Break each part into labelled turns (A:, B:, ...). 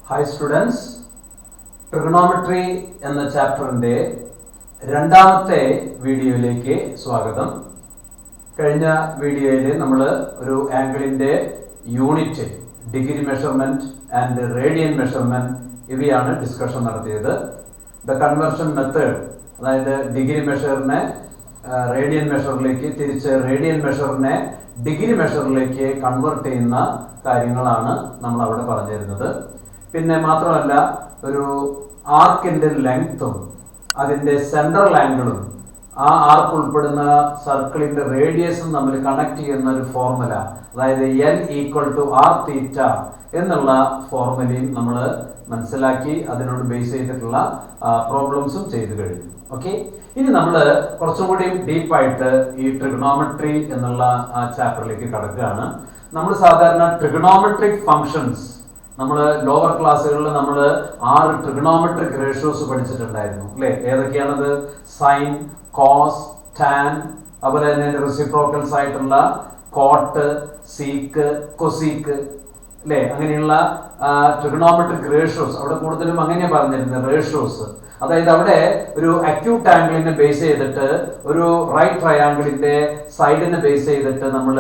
A: Hi students, trigonometry എന്ന ചാപ്റ്ററിൻ്റെ രണ്ടാമത്തെ വീഡിയോയിലേക്ക് സ്വാഗതം. കഴിഞ്ഞ വീഡിയോയിൽ നമ്മൾ ഒരു ആംഗിളിൻ്റെ unit, degree measurement and radian measurement ഇവയാണ് ഡിസ്കഷൻ നടത്തിയത്. ദ കൺവേർഷൻ മെത്തേഡ്, അതായത് ഡിഗ്രി മെഷറിനെ റേഡിയൻ മെഷറിലേക്ക്, തിരിച്ച് റേഡിയൻ മെഷറിനെ ഡിഗ്രി മെഷറിലേക്ക് കൺവേർട്ട് ചെയ്യുന്ന കാര്യങ്ങളാണ് നമ്മൾ അവിടെ പറഞ്ഞിരുന്നത്. പിന്നെ മാത്രമല്ല, ഒരു ആർക്കിൻ്റെ ലെങ്ത്തും അതിൻ്റെ സെൻട്രൽ ആംഗിളും ആ ആർക്ക് ഉൾപ്പെടുന്ന സർക്കിളിൻ്റെ റേഡിയസും തമ്മിൽ കണക്ട് ചെയ്യുന്ന ഒരു ഫോർമുല, അതായത് L = R θ എന്നുള്ള ഫോർമുലയും നമ്മൾ മനസ്സിലാക്കി അതിനോട് ബേസ് ചെയ്തിട്ടുള്ള പ്രോബ്ലംസും ചെയ്തു കഴിഞ്ഞു. ഓക്കെ, ഇനി നമ്മൾ കുറച്ചും കൂടി ഡീപ്പായിട്ട് ഈ ട്രിഗണോമെട്രി എന്നുള്ള ആ ചാപ്റ്ററിലേക്ക് കടക്കുകയാണ്. നമ്മൾ സാധാരണ ട്രിഗണോമെട്രിക് ഫങ്ഷൻസ്, നമ്മൾ ലോവർ ക്ലാസ്സുകളിൽ നമ്മൾ 6 ട്രിഗണോമെട്രിക് റേഷ്യോസ് പഠിച്ചിട്ടുണ്ടായിരുന്നു അല്ലേ? ഏതൊക്കെയാണത്? സൈൻ, കോസ്, ടാൻ, അതുപോലെ തന്നെ റെസിപ്രോക്കൽസ് ആയിട്ടുള്ള കോട്ട്, സീക്ക്, കൊസീക്ക് അല്ലേ? അങ്ങനെയുള്ള ട്രിഗണോമെട്രിക് റേഷ്യോസ്, അവിടെ കൂടുതലും അങ്ങനെ പറഞ്ഞിരുന്നത് റേഷ്യോസ്. അതായത് അവിടെ ഒരു അക്യൂട്ട് ആംഗിളിനെ ബേസ് ചെയ്തിട്ട്, ഒരു റൈറ്റ് ട്രയാംഗിളിന്റെ സൈഡിനെ ബേസ് ചെയ്തിട്ട് നമ്മൾ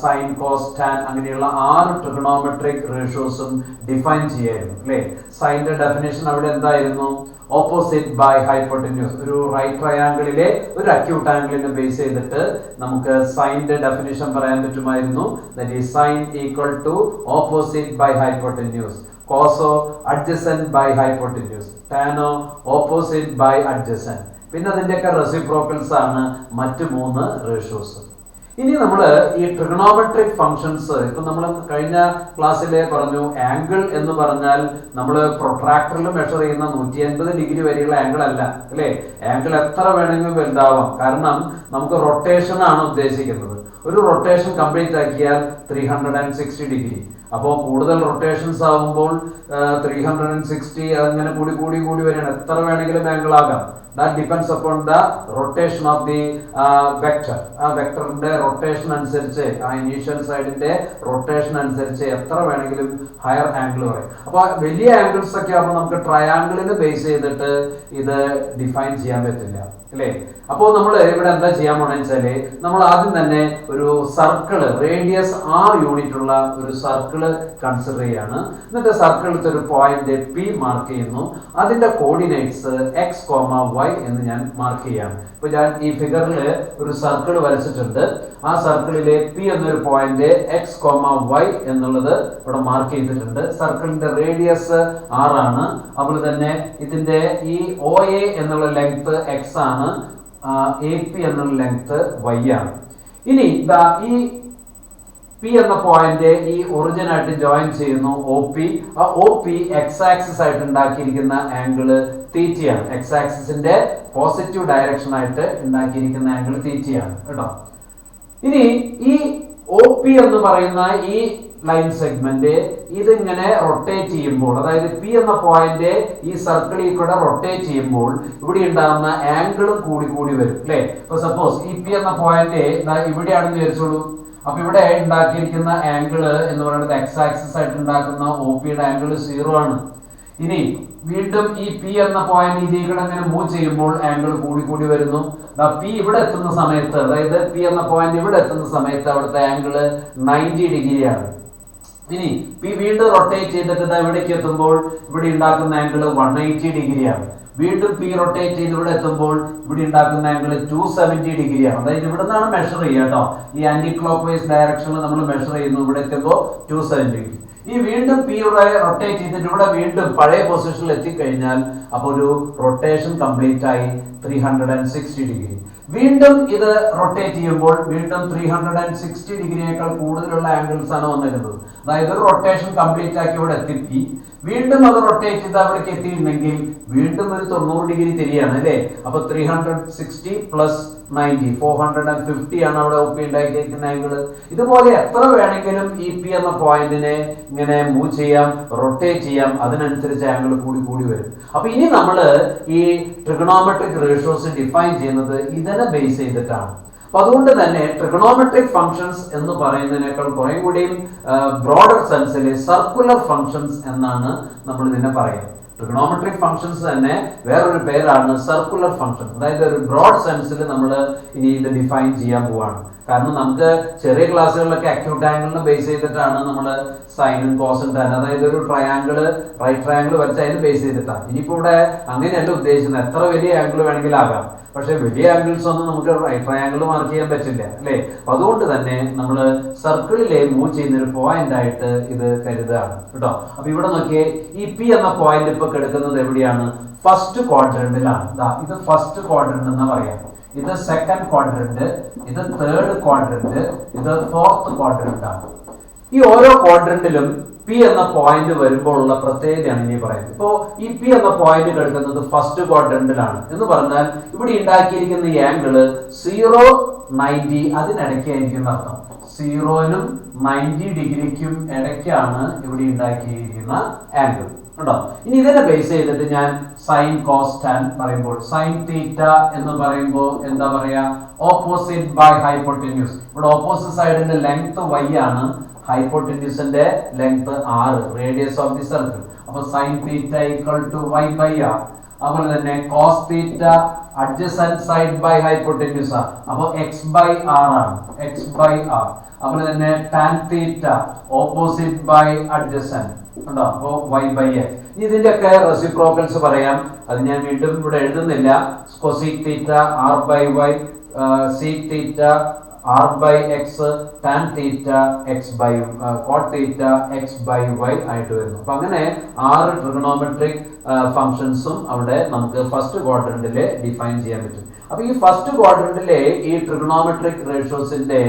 A: സൈൻ, കോസ്, ടാൻ അങ്ങനെയുള്ള 6 ട്രിഗണോമെട്രിക് റേഷ്യോസും ഡിഫൈൻ ചെയ്യായിരുന്നു അല്ലേ? സൈൻ്റെ ഡെഫിനേഷൻ അവിടെ എന്തായിരുന്നു? Opposite by hypotenuse. ഒരു റൈറ്റ് ട്രയാംഗിളിലെ ഒരു അക്യൂട്ട് ആംഗിളിനെ ബേസ് ചെയ്തിട്ട് നമുക്ക് സൈൻ്റെ ഡെഫിനേഷൻ പറയാൻ പറ്റുമായിരുന്നു. That is sine = opposite by hypotenuse. കോസോ അഡ്ജസന്റ് ബൈ ഹൈപ്പോട്ടന്യൂസ്. ടാനോ ഓപ്പോസിറ്റ് ബൈ അഡ്ജസന്റ്. പിന്നെ അതിൻ്റെയൊക്കെ റെസിപ്രോക്കൽസ് ആണ് മറ്റ് 3 റേഷ്യോസ്. ഇനി നമ്മൾ ഈ ട്രിഗണോമെട്രിക് ഫങ്ഷൻസ്, ഇപ്പൊ നമ്മൾ കഴിഞ്ഞ ക്ലാസ്സിലെ പറഞ്ഞു, ആംഗിൾ എന്ന് പറഞ്ഞാൽ നമ്മൾ പ്രൊട്രാക്ടറിൽ മെഷർ ചെയ്യുന്ന 180 ഡിഗ്രി വരെയുള്ള ആംഗിൾ അല്ല അല്ലേ? ആംഗിൾ എത്ര വേണമെങ്കിലും വലുതാവാം, കാരണം നമുക്ക് റൊട്ടേഷൻ ആണ് ഉദ്ദേശിക്കുന്നത്. ഒരു റൊട്ടേഷൻ കംപ്ലീറ്റ് ആക്കിയാൽ 360 ഡിഗ്രി. അപ്പോൾ കൂടുതൽ റൊട്ടേഷൻസ് ആകുമ്പോൾ 360 അങ്ങനെ കൂടി കൂടി കൂടി വരികയാണ്. എത്ര വേണമെങ്കിലും ആംഗിൾ ആകാം. That depends upon the rotation of the vector. ആ വെക്ടറിന്റെ റൊട്ടേഷൻ അനുസരിച്ച്, ആ ഇനീഷ്യൽ സൈഡിന്റെ റൊട്ടേഷൻ അനുസരിച്ച് എത്ര വേണമെങ്കിലും ഹയർ ആംഗിൾ പറയും. അപ്പോൾ വലിയ ആംഗിൾസ് ഒക്കെ ആകുമ്പോൾ നമുക്ക് ട്രയാംഗിളിന് ബേസ് ചെയ്തിട്ട് ഇത് ഡിഫൈൻ ചെയ്യാൻ പറ്റില്ല അല്ലേ? അപ്പോൾ നമ്മൾ ഇവിടെ എന്താ ചെയ്യാൻ പോണെന്ന് വെച്ചാല്, നമ്മൾ ആദ്യം തന്നെ ഒരു സർക്കിള്, റേഡിയസ് R യൂണിറ്റ് ഉള്ള ഒരു സർക്കിള് കൺസിഡർ ചെയ്യാണ്. എന്നിട്ട് സർക്കിളിലത്തെ ഒരു പോയിന്റ് P മാർക്ക് ചെയ്യുന്നു. അതിന്റെ കോർഡിനേറ്റ്സ് x, y എന്ന് ഞാൻ മാർക്ക് ചെയ്യാണ്. ഇപ്പൊ ഞാൻ ഈ ഫിഗറിൽ ഒരു സർക്കിൾ വരച്ചിട്ടുണ്ട്. ആ സർക്കിളിലെ P എന്നൊരു പോയിന്റ് x, y എന്നുള്ളത് ഇവിടെ മാർക്ക് ചെയ്തിട്ടുണ്ട്. സർക്കിളിന്റെ റേഡിയസ് R ആണ്. അതുപോലെ തന്നെ ഇതിന്റെ ഈ OA എന്നുള്ള ലെങ്ത് x ആണ്, AP എന്നുള്ള ലെങ്ത് y ആണ്. ഇനി ഈ P എന്ന പോയിന്റ് ഈ ഒറിജിൻ ആയിട്ട് ജോയിൻ ചെയ്യുന്നു OP. ആ OP x ആക്സിസ് ആയിട്ട് ഉണ്ടാക്കിയിരിക്കുന്ന ആംഗിള് തീറ്റയാണ്. x ആക്സിസിന്റെ പോസിറ്റീവ് ഡയറക്ഷൻ ആയിട്ട് ഉണ്ടാക്കിയിരിക്കുന്ന ആംഗിൾ തീറ്റയാണ് കേട്ടോ. ഇനി ഈ OP എന്ന് പറയുന്ന ഈ ലൈൻ സെഗ്മെന്റ് ഇതിങ്ങനെ റൊട്ടേറ്റ് ചെയ്യുമ്പോൾ, അതായത് P എന്ന പോയിന്റ് ഈ സർക്കിളിൽ കൂടെ റൊട്ടേറ്റ് ചെയ്യുമ്പോൾ ഇവിടെ ഉണ്ടാകുന്ന ആംഗിളും കൂടി കൂടി വരും അല്ലേ? ഇപ്പൊ സപ്പോസ് ഈ P എന്ന പോയിന്റ് ഇവിടെയാണെന്ന് വിചാരിച്ചോളൂ. അപ്പൊ ഇവിടെ ഉണ്ടാക്കിയിരിക്കുന്ന ആംഗിള് എന്ന് പറയുന്നത് x ആക്സിസ് ആയിട്ട് ഉണ്ടാക്കുന്ന OPയുടെ ആംഗിൾ 0 ആണ്. ഇനി വീണ്ടും ഈ P എന്ന പോയിന്റ് ഇതിലൂടെ അങ്ങനെ മൂവ് ചെയ്യുമ്പോൾ ആംഗിൾ കൂടി കൂടി വരുന്നു. P ഇവിടെ എത്തുന്ന സമയത്ത്, അതായത് P എന്ന പോയിന്റ് ഇവിടെ എത്തുന്ന സമയത്ത് അവിടുത്തെ ആംഗിള് 90 ഡിഗ്രിയാണ്. ഇനി P വീണ്ടും റൊട്ടേറ്റ് ചെയ്തിട്ട് ഇവിടേക്ക് എത്തുമ്പോൾ ഇവിടെ ഉണ്ടാക്കുന്ന ആംഗിൾ 180 ഡിഗ്രിയാണ്. വീണ്ടും P റൊട്ടേറ്റ് ചെയ്ത് ഇവിടെ എത്തുമ്പോൾ ഇവിടെ ഉണ്ടാക്കുന്ന ആംഗിൾ 270 ഡിഗ്രിയാണ്. അതായത് ഇവിടെ നിന്നാണ് മെഷർ ചെയ്യുക കേട്ടോ. ഈ ആന്റി ക്ലോക്ക് വൈസ് ഡയറക്ഷനിൽ നമ്മൾ മെഷർ ചെയ്യുന്നു. ഇവിടെ എത്തുമ്പോൾ 270 ഡിഗ്രി. ഈ വീണ്ടും P ഇവിടെ റൊട്ടേറ്റ് ചെയ്തിട്ട് ഇവിടെ വീണ്ടും പഴയ പൊസിഷനിൽ എത്തിക്കഴിഞ്ഞാൽ അപ്പോൾ ഒരു റൊട്ടേഷൻ കംപ്ലീറ്റ് ആയി 360 ഡിഗ്രി. വീണ്ടും ഇത് റൊട്ടേറ്റ് ചെയ്യുമ്പോൾ വീണ്ടും 360 ഡിഗ്രിയേക്കാൾ കൂടുതലുള്ള ആംഗിൾസ് ആണ് വന്നിരുന്നത്. അതായത് ഒരു റൊട്ടേഷൻ കംപ്ലീറ്റ് ആക്കി ഇവിടെ എത്തി. വീണ്ടും അത് റൊട്ടേറ്റ് ചെയ്ത് അവിടേക്ക് എത്തിയിട്ടുണ്ടെങ്കിൽ വീണ്ടും ഒരു 90 ഡിഗ്രി തിരിയാണ് അല്ലേ? അപ്പൊ 360 + 90 450 ആണ് അവിടെ OP ഉണ്ടാക്കിയിരിക്കുന്ന ആംഗിള്. ഇതുപോലെ എത്ര വേണമെങ്കിലും ഈ P എന്ന പോയിന്റിനെ ഇങ്ങനെ മൂവ് ചെയ്യാം, റൊട്ടേറ്റ് ചെയ്യാം. അതിനനുസരിച്ച് ആംഗിൾ കൂടി കൂടി വരും. അപ്പൊ ഇനി നമ്മൾ ഈ ട്രിഗണോമെട്രിക് റേഷ്യോസ് ഡിഫൈൻ ചെയ്യുന്നത് ഇതിനെ ബേസ് ചെയ്തിട്ടാണ്. അപ്പൊ അതുകൊണ്ട് തന്നെ ട്രിഗണോമെട്രിക് ഫംഗ്ഷൻസ് എന്ന് പറയുന്നതിനേക്കാൾ കുറെ കൂടിയും ബ്രോഡർ സെൻസിൽ സർക്കുലർ ഫംഗ്ഷൻസ് എന്നാണ് നമ്മൾ ഇതിനെ പറയുന്നത്. ട്രിഗണോമെട്രിക് ഫംഗ്ഷൻസ് തന്നെ വേറൊരു പേരാണ് സർക്കുലർ ഫംഗ്ഷൻ. അതായത് ഒരു ബ്രോഡ് സെൻസിൽ നമ്മൾ ഇനി ഇത് ഡിഫൈൻ ചെയ്യാൻ പോവാണ്. കാരണം നമുക്ക് ചെറിയ ക്ലാസ്സുകളിലൊക്കെ അക്യൂട്ട് ആംഗിളിനെ ബേസ് ചെയ്തിട്ടാണ് നമ്മൾ സൈനും കോസും ടാൻ, അതായത് ഒരു ട്രയാങ്കിള് റൈറ്റ് ട്രയാങ്കിൾ വരച്ച് അതിന് ബേസ് ചെയ്തിട്ടാണ്. ഇനിയിപ്പോ ഇവിടെ അങ്ങനെയല്ല ഉദ്ദേശിക്കുന്നത്, എത്ര വലിയ ആംഗിൾ വേണമെങ്കിലും ആകാം. പക്ഷെ വലിയ ആംഗിൾസ് ഒന്നും നമുക്ക് റൈറ്റ് ട്രയാങ്കിൾ മാർക്ക് ചെയ്യാൻ പറ്റില്ല അല്ലേ. അതുകൊണ്ട് തന്നെ നമ്മൾ സർക്കിളിലെ മൂവ് ചെയ്യുന്ന ഒരു പോയിന്റ് ആയിട്ട് ഇത് കരുതുകയാണ് കേട്ടോ. അപ്പൊ ഇവിടെ നോക്കിയേ, ഈ പി എന്ന പോയിന്റ് ഇപ്പൊ കിടക്കുന്നത് എവിടെയാണ്? ഫസ്റ്റ് ക്വാഡ്രന്റിലാണ്. ഇത് ഫസ്റ്റ് ക്വാഡ്രന്റ് എന്ന് പറയാം, ഇത് സെക്കൻഡ് ക്വാഡ്രന്റ്, ഇത് തേർഡ് ക്വാഡ്രന്റ്, ഇത് ഫോർത്ത് ക്വാഡ്രന്റ് ആണ്. ഈ ഓരോ ക്വാഡ്രന്റിലും പി എന്ന പോയിന്റ് വരുമ്പോൾ ഉള്ള പ്രത്യേകതയാണ് ഇനി പറയുന്നത്. ഇപ്പോ ഈ പി എന്ന പോയിന്റ് കിടക്കുന്നത് ഫസ്റ്റ് ക്വാഡ്രന്റിലാണ് എന്ന് പറഞ്ഞാൽ ഇവിടെ ഉണ്ടാക്കിയിരിക്കുന്ന ഈ ആംഗിള് 0-90 അതിനിടയ്ക്കായിരിക്കും അർത്ഥം. 0-നും 90 ഡിഗ്രിക്കും ഇടയ്ക്കാണ് ഇവിടെ ഉണ്ടാക്കിയിരിക്കുന്ന ആംഗിൾ കേട്ടോ. ഇനി ഇതിനെ ബേസ് ചെയ്തിട്ട് ഞാൻ സൈൻ കോസ് ടാൻ പറയുമ്പോൾ, സൈൻ തീറ്റ എന്ന് പറയുമ്പോൾ എന്താ പറയാ? Opposite by hypotenuse. ഇവിടെ ഓപ്പോസിറ്റ് സൈഡിന്റെ ലെങ്ത് y ആണ്, ഹൈപ്പോട്ടന്യൂസിന്റെ length r, radius of the circle. അപ്പൊ sine theta equal to y/r. അതുപോലെ തന്നെ cos theta adjacent side by hypotenuse ആണ്, അപ്പൊ x/r ആണ്, x/r. അതുപോലെ തന്നെ tan theta opposite by adjacent ഉണ്ടോ, അപ്പോ y/x. ഇതിന്റെ ഒക്കെ റെസിപ്രോക്കൽസ് പറയാം, അത് ഞാൻ വീണ്ടും ഇവിടെ എഴുതുന്നില്ല. Cosec theta r/y, sec theta r/x, tan തീറ്റ കോട്ട് തീറ്റ x/y ആയിട്ട് വരുന്നു. അപ്പൊ അങ്ങനെ 6 ട്രിഗണോമെട്രിക് ഫംഗ്ഷൻസും അവിടെ നമുക്ക് ഫസ്റ്റ് ക്വാഡ്രന്റിൽ ഡിഫൈൻ ചെയ്യാൻ പറ്റും. അപ്പൊ ഈ ഫസ്റ്റ് ക്വാഡ്രന്റിലെ ഈ ട്രിഗണോമെട്രിക് റേഷ്യോസിന്റെ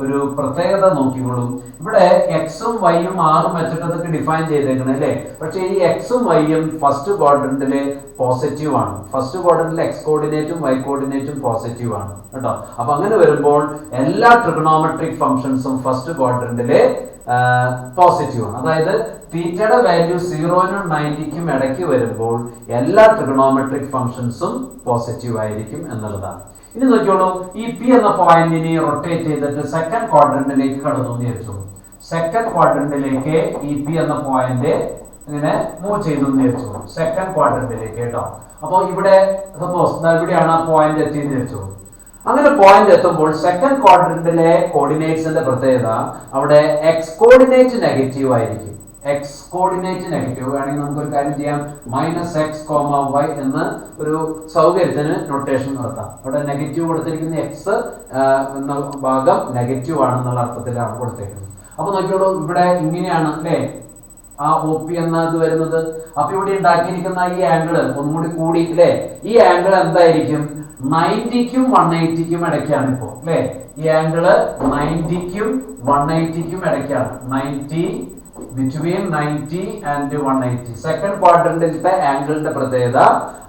A: ഒരു പ്രത്യേകത നോക്കിക്കോളും. ഇവിടെ എക്സും വൈയും ആറും വെച്ചിട്ട് അതൊക്കെ ഡിഫൈൻ ചെയ്തേക്കണം അല്ലേ. പക്ഷെ ഈ എക്സും വൈയും ഫസ്റ്റ് ക്വാഡ്രന്റില് പോസിറ്റീവ് ആണ്. ഫസ്റ്റ് ക്വാഡ്രന്റിൽ എക്സ് കോർഡിനേറ്റും വൈ കോർഡിനേറ്റും പോസിറ്റീവ് ആണ് കേട്ടോ. അപ്പൊ അങ്ങനെ വരുമ്പോൾ എല്ലാ ട്രിഗണോമെട്രിക് ഫംഗ്ഷൻസും ഫസ്റ്റ് ക്വാഡ്രന്റില് പോസിറ്റീവ് ആണ്. അതായത് തീറ്റയുടെ വാല്യൂ 0-നും 90-ക്കും ഇടയ്ക്ക് വരുമ്പോൾ എല്ലാ ട്രിഗണോമെട്രിക് ഫംഗ്ഷൻസും പോസിറ്റീവ് ആയിരിക്കും എന്നുള്ളതാണ്. ഇനി നോക്കിയോളൂ, ഈ പി എന്ന പോയിന്റിനെ റൊട്ടേറ്റ് ചെയ്തിട്ട് സെക്കൻഡ് ക്വാഡ്രന്റിലേക്ക് കടന്നു എന്ന് വിചാരിച്ചോളൂ. സെക്കൻഡ് ക്വാഡ്രന്റിലേക്ക് ഈ പി എന്ന പോയിന്റ് ഇങ്ങനെ മൂവ് ചെയ്തു എന്ന് വിചാരിച്ചോളൂ, സെക്കൻഡ് ക്വാഡ്രന്റിലേക്ക് കേട്ടോ. അപ്പോൾ ഇവിടെ സപ്പോസ് ഇവിടെയാണ് ആ പോയിന്റ് എത്തിയെന്ന് വിചാരിച്ചോളൂ. അങ്ങനെ പോയിന്റ് എത്തുമ്പോൾ സെക്കൻഡ് ക്വാഡ്രന്റിലെ കോർഡിനേറ്റ്സിന്റെ പ്രത്യേകത അവിടെ എക്സ് കോർഡിനേറ്റ് നെഗറ്റീവ് ആയിരിക്കും. എക്സ് കോർഡിനേറ്റ് നെഗറ്റീവ് ആണെങ്കിൽ നമുക്ക് ഒരു കാര്യം ചെയ്യാം, -x,y എന്ന് ഒരു സൗകര്യത്തിന് നൊട്ടേഷൻ നടത്താം. അവിടെ നെഗറ്റീവ് കൊടുത്തിരിക്കുന്ന എക്സ് എന്ന ഭാഗം നെഗറ്റീവ് ആണെന്നുള്ള അർത്ഥത്തിലാണ് കൊടുത്തേക്കുന്നത്. അപ്പൊ നോക്കിയോളൂ, ഇവിടെ ഇങ്ങനെയാണ് അല്ലേ ആ OP എന്നത് വരുന്നത്. അപ്പൊ ഇവിടെ ഉണ്ടാക്കിയിരിക്കുന്ന ഈ ആംഗിള് ഒന്നുകൂടി കൂടി അല്ലേ. ഈ ആംഗിൾ എന്തായിരിക്കും? 90-ക്കും 180-ക്കും ഇടയ്ക്കാണ് ഇപ്പോ അല്ലേ. ഈ ആംഗിള് 90-ക്കും 180-ക്കും ഇടയ്ക്കാണ്. 90 between 90 and 180. സെക്കൻഡ് ക്വാഡ്രന്റിലത്തെ ആംഗിളിന്റെ പ്രത്യേകത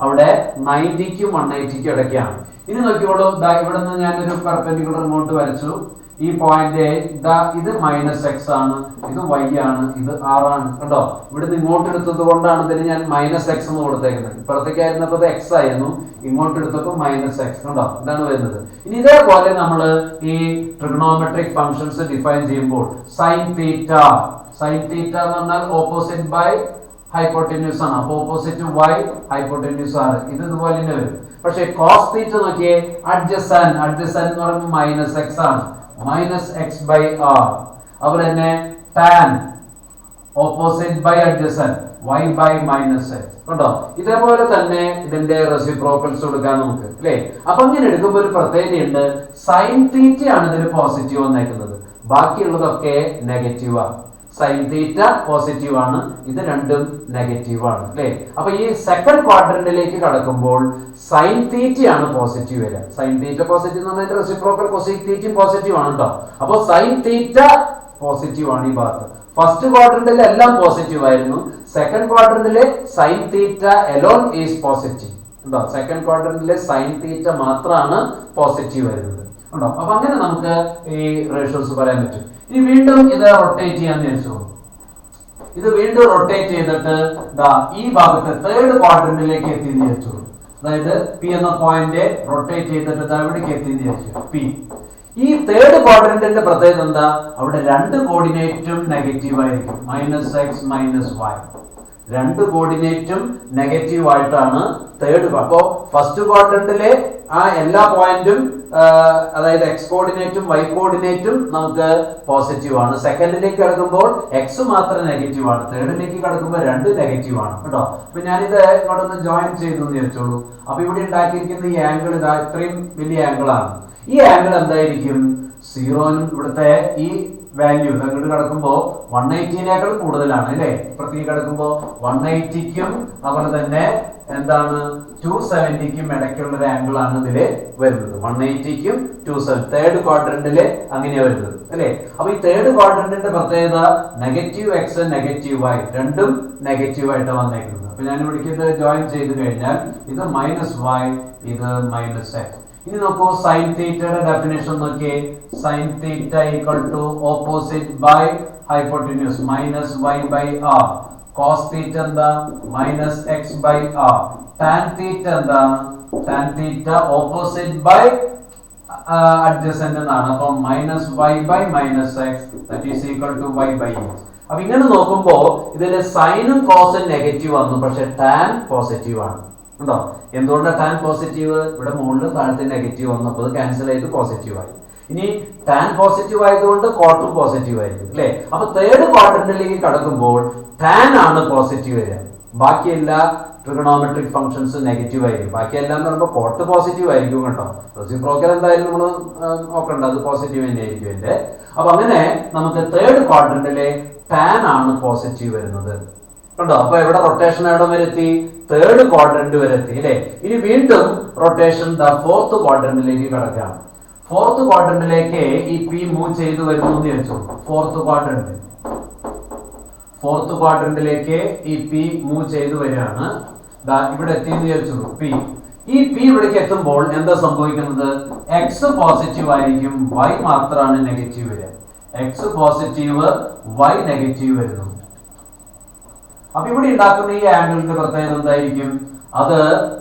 A: അവിടെ 90-ക്കും 180-ക്കും ഇടയ്ക്കാണ്. ഇനി നോക്കിയോളൂ, ഇവിടെ നിന്ന് ഞാനൊരു പെർപെൻഡിക്കുലർ ഇങ്ങോട്ട് വരച്ചു. ഈ പോയിന്റ് ഇത് -x ആണ്, ഇത് y ആണ്, ഇത് r ആണ് കേട്ടോ. ഇവിടുന്ന് ഇങ്ങോട്ട് എടുത്തത് കൊണ്ടാണ് ഇതിന് ഞാൻ -x എന്ന് കൊടുത്തേക്കുന്നത്. ഇപ്പുറത്തേക്കായിരുന്നപ്പോൾ x ആയിരുന്നു, ഇങ്ങോട്ട് എടുത്തപ്പോൾ -x കണ്ടോ, ഇതാണ് വരുന്നത്. ഇനി ഇതേപോലെ നമ്മൾ ഈ ട്രിഗണോമെട്രിക് ഫംഗ്ഷൻസ് ഡിഫൈൻ ചെയ്യുമ്പോൾ സൈൻ തീറ്റ എന്ന് പറഞ്ഞാൽ ഓപ്പോസിറ്റ് ബൈ ഹൈപ്പോട്ടന്യൂസ് ആണ്. അപ്പൊ ഓപ്പോസിറ്റ് y ഹൈപ്പോട്ടന്യൂസ് r, ഇത് ഇതുപോലെ തന്നെ വരും. പക്ഷെ കോസ് തീറ്റ നോക്കിയേ, അഡ്ജസന്റ് എന്ന് പറയുമ്പോൾ -x ആണ്, -x/r. അതുപോലെ തന്നെ tan opposite by adjacent y/-x കേട്ടോ. ഇതേപോലെ തന്നെ ഇതിന്റെ റെസിപ്രോക്കൽസ് കൊടുക്കാൻ നമുക്ക് അല്ലേ. അപ്പൊ അങ്ങനെ എടുക്കുമ്പോൾ ഒരു പ്രത്യേകതയുണ്ട്, സൈൻ തീറ്റ ആണ് ഇതിന് പോസിറ്റീവ് വന്നേക്കുന്നത്, ബാക്കിയുള്ളതൊക്കെ നെഗറ്റീവ് ആണ്. സൈൻ തീറ്റ പോസിറ്റീവ് ആണ്, ഇത് രണ്ടും നെഗറ്റീവ് ആണ് അല്ലേ. അപ്പൊ ഈ സെക്കൻഡ് ക്വാഡ്രന്റിലേക്ക് കടക്കുമ്പോൾ സൈൻ തീറ്റയാണ് പോസിറ്റീവ് വരിക. സൈൻ തീറ്റ പോസിറ്റീവ് എന്ന് പറഞ്ഞാൽ റെസിപ്രോക്കൽ കൊസീക് തീറ്റയും പോസിറ്റീവ് ആണ് കേട്ടോ. അപ്പൊ സൈൻ തീറ്റ പോസിറ്റീവ് ആണ് ഈ ഭാഗത്ത്. ഫസ്റ്റ് ക്വാഡ്രന്റിൽ എല്ലാം പോസിറ്റീവ് ആയിരുന്നു, സെക്കൻഡ് ക്വാഡ്രന്റിലെ sine theta alone is positive ഉണ്ടോ. സെക്കൻഡ് ക്വാഡ്രന്റിലെ സൈൻ തീറ്റ മാത്രമാണ് പോസിറ്റീവ് വരുന്നത് ഉണ്ടോ. അപ്പൊ അങ്ങനെ നമുക്ക് ഈ റേഷ്യോസ് പറയാൻ പറ്റും. ഇനി വീണ്ടും ഇത് റൊട്ടേറ്റ് ചെയ്യാൻ വിചാരിച്ചു. ഇത് വീണ്ടും റൊട്ടേറ്റ് ചെയ്തിട്ട് ഈ ഭാഗത്ത് തേർഡ് ക്വാഡ്രന്റിലേക്ക് എത്തി വിചാരിച്ചു. അതായത് പി എന്ന പോയിന്റ് റൊട്ടേറ്റ് ചെയ്തിട്ട് എവിടേക്ക് എത്തി വിചാരിച്ചു, പി. ഈ തേർഡ് ക്വാഡ്രന്റിന്റെ പ്രത്യേകത എന്താ? അവിടെ രണ്ട് കോർഡിനേറ്റും നെഗറ്റീവ് ആയിരിക്കും. -x - y രണ്ട് കോർഡിനേറ്റും നെഗറ്റീവ് ആയിട്ടാണ് തേർഡ്. അപ്പോ ഫസ്റ്റ് ക്വാഡ്രന്റിലെ ആ എല്ലാ പോയിന്റും അതായത് എക്സ് കോർഡിനേറ്റും വൈ കോർഡിനേറ്റും നമുക്ക് പോസിറ്റീവ് ആണ്. സെക്കൻഡിലേക്ക് കടക്കുമ്പോൾ എക്സ് മാത്രം നെഗറ്റീവ് ആണ്. തേർഡിലേക്ക് കടക്കുമ്പോൾ രണ്ട് നെഗറ്റീവ് ആണ് കേട്ടോ. അപ്പൊ ഞാനിത് ഇങ്ങോട്ടൊന്ന് ജോയിൻ ചെയ്തു എന്ന് വിചാരിച്ചോളൂ. അപ്പൊ ഇവിടെ ഉണ്ടാക്കിയിരിക്കുന്ന ഈ ആംഗിൾ ഇതാ ഇത്രയും വലിയ ആംഗിൾ ആണ്. ഈ ആംഗിൾ എന്തായിരിക്കും? സീറോനും ഇവിടുത്തെ ഈ വാല്യൂ അങ്ങോട്ട് കിടക്കുമ്പോ 180നേക്കാൾ കൂടുതലാണ് അല്ലേ? ഇപ്പുറത്തേക്ക് കിടക്കുമ്പോ 180ക്കും അതുപോലെ തന്നെ എന്താണ് 270ക്കും ഇടയ്ക്കുള്ള ഒരു ആംഗിൾ ആണ് ഇതില് വരുന്നത്. 180ക്കും 270 തേർഡ് ക്വാഡ്രന്റില് അങ്ങനെയാ വരുന്നത് അല്ലേ? അപ്പൊ ഈ തേർഡ് ക്വാഡ്രന്റിന്റെ പ്രത്യേകത -x -y രണ്ടും നെഗറ്റീവ് ആയിട്ട് വന്നേക്കുന്നത്. അപ്പൊ ഞാൻ ഇവിടേക്ക് ജോയിൻ ചെയ്ത് കഴിഞ്ഞാൽ ഇത് -y ഇത് -x. ഇനി നോക്കൂ സൈൻ തീറ്റയുടെ ഡെഫിനിഷൻ നോക്കിയേ. Sine theta equal to opposite by hypotenuse -y/r. Cos theta എന്താ? -x/r. ടാൻ തീറ്റ എന്താണ്? Tan theta opposite by adjacent എന്നാണ്. അപ്പം -y/-x that is equal to y/x. അപ്പൊ ഇങ്ങനെ നോക്കുമ്പോ ഇതില് സൈനും കോസും നെഗറ്റീവ് വന്നു, പക്ഷെ ടാൻ പോസിറ്റീവ് ആണ്. ഉണ്ടോ? എന്തുകൊണ്ടാണ് ടാൻ പോസിറ്റീവ്? ഇവിടെ മുകളിൽ താഴത്തെ നെഗറ്റീവ് വന്നപ്പോൾ അത് ക്യാൻസൽ ചെയ്ത് പോസിറ്റീവ് ആയി. ഇനി ടാൻ പോസിറ്റീവ് ആയതുകൊണ്ട് കോട്ടും പോസിറ്റീവ് ആയിരിക്കും അല്ലെ? അപ്പൊ തേർഡ് ക്വാഡ്രന്റിലേക്ക് കടക്കുമ്പോൾ ടാൻ ആണ് പോസിറ്റീവ് വരിക. ബാക്കി എല്ലാ ട്രിഗണോമെട്രിക് ഫംഗ്ഷൻസ് നെഗറ്റീവ് ആയിരിക്കും. ബാക്കിയെല്ലാം എന്ന് പറയുമ്പോൾ കോട്ട് പോസിറ്റീവ് ആയിരിക്കും കേട്ടോ. റെസിപ്രോക്കൽ എന്തായാലും നമ്മൾ നോക്കണ്ട, അത് പോസിറ്റീവ് തന്നെ ആയിരിക്കും എന്റെ. അപ്പൊ അങ്ങനെ നമുക്ക് തേർഡ് ക്വാഡ്രന്റിലെ ടാൻ ആണ് പോസിറ്റീവ് വരുന്നത് കണ്ടോ. അപ്പൊ എവിടെ റൊട്ടേഷൻ എവിടെ വരെ എത്തി? തേർഡ് ക്വാഡ്രന്റ് വരെ എത്തി അല്ലെ? ഇനി വീണ്ടും റൊട്ടേഷൻ ഫോർത്ത് ക്വാഡ്രന്റിലേക്ക് കടക്കാം. ഫോർത്ത് ക്വാഡ്രന്റിലേക്ക് ഈ പി മൂവ് ചെയ്ത് വരുന്നു എന്ന് വെച്ചു. ഫോർത്ത് ക്വാഡ്രന്റിലേക്ക് ഈ പി മൂവ് ചെയ്ത് വരികയാണ്. ഇവിടെ എത്തിയെന്ന് വിചാരിച്ചു പി. ഈ പി ഇവിടേക്ക് എത്തുമ്പോൾ എന്താ സംഭവിക്കുന്നത്? എക്സ് പോസിറ്റീവ് ആയിരിക്കും, വൈ മാത്രമാണ് നെഗറ്റീവ് വരിക. എക്സ് പോസിറ്റീവ്, വൈ നെഗറ്റീവ് വരുന്നു. അപ്പൊ ഇവിടെ ഉണ്ടാക്കുന്ന ഈ ആംഗിളിന്റെ പ്രത്യേകത എന്തായിരിക്കും? അത്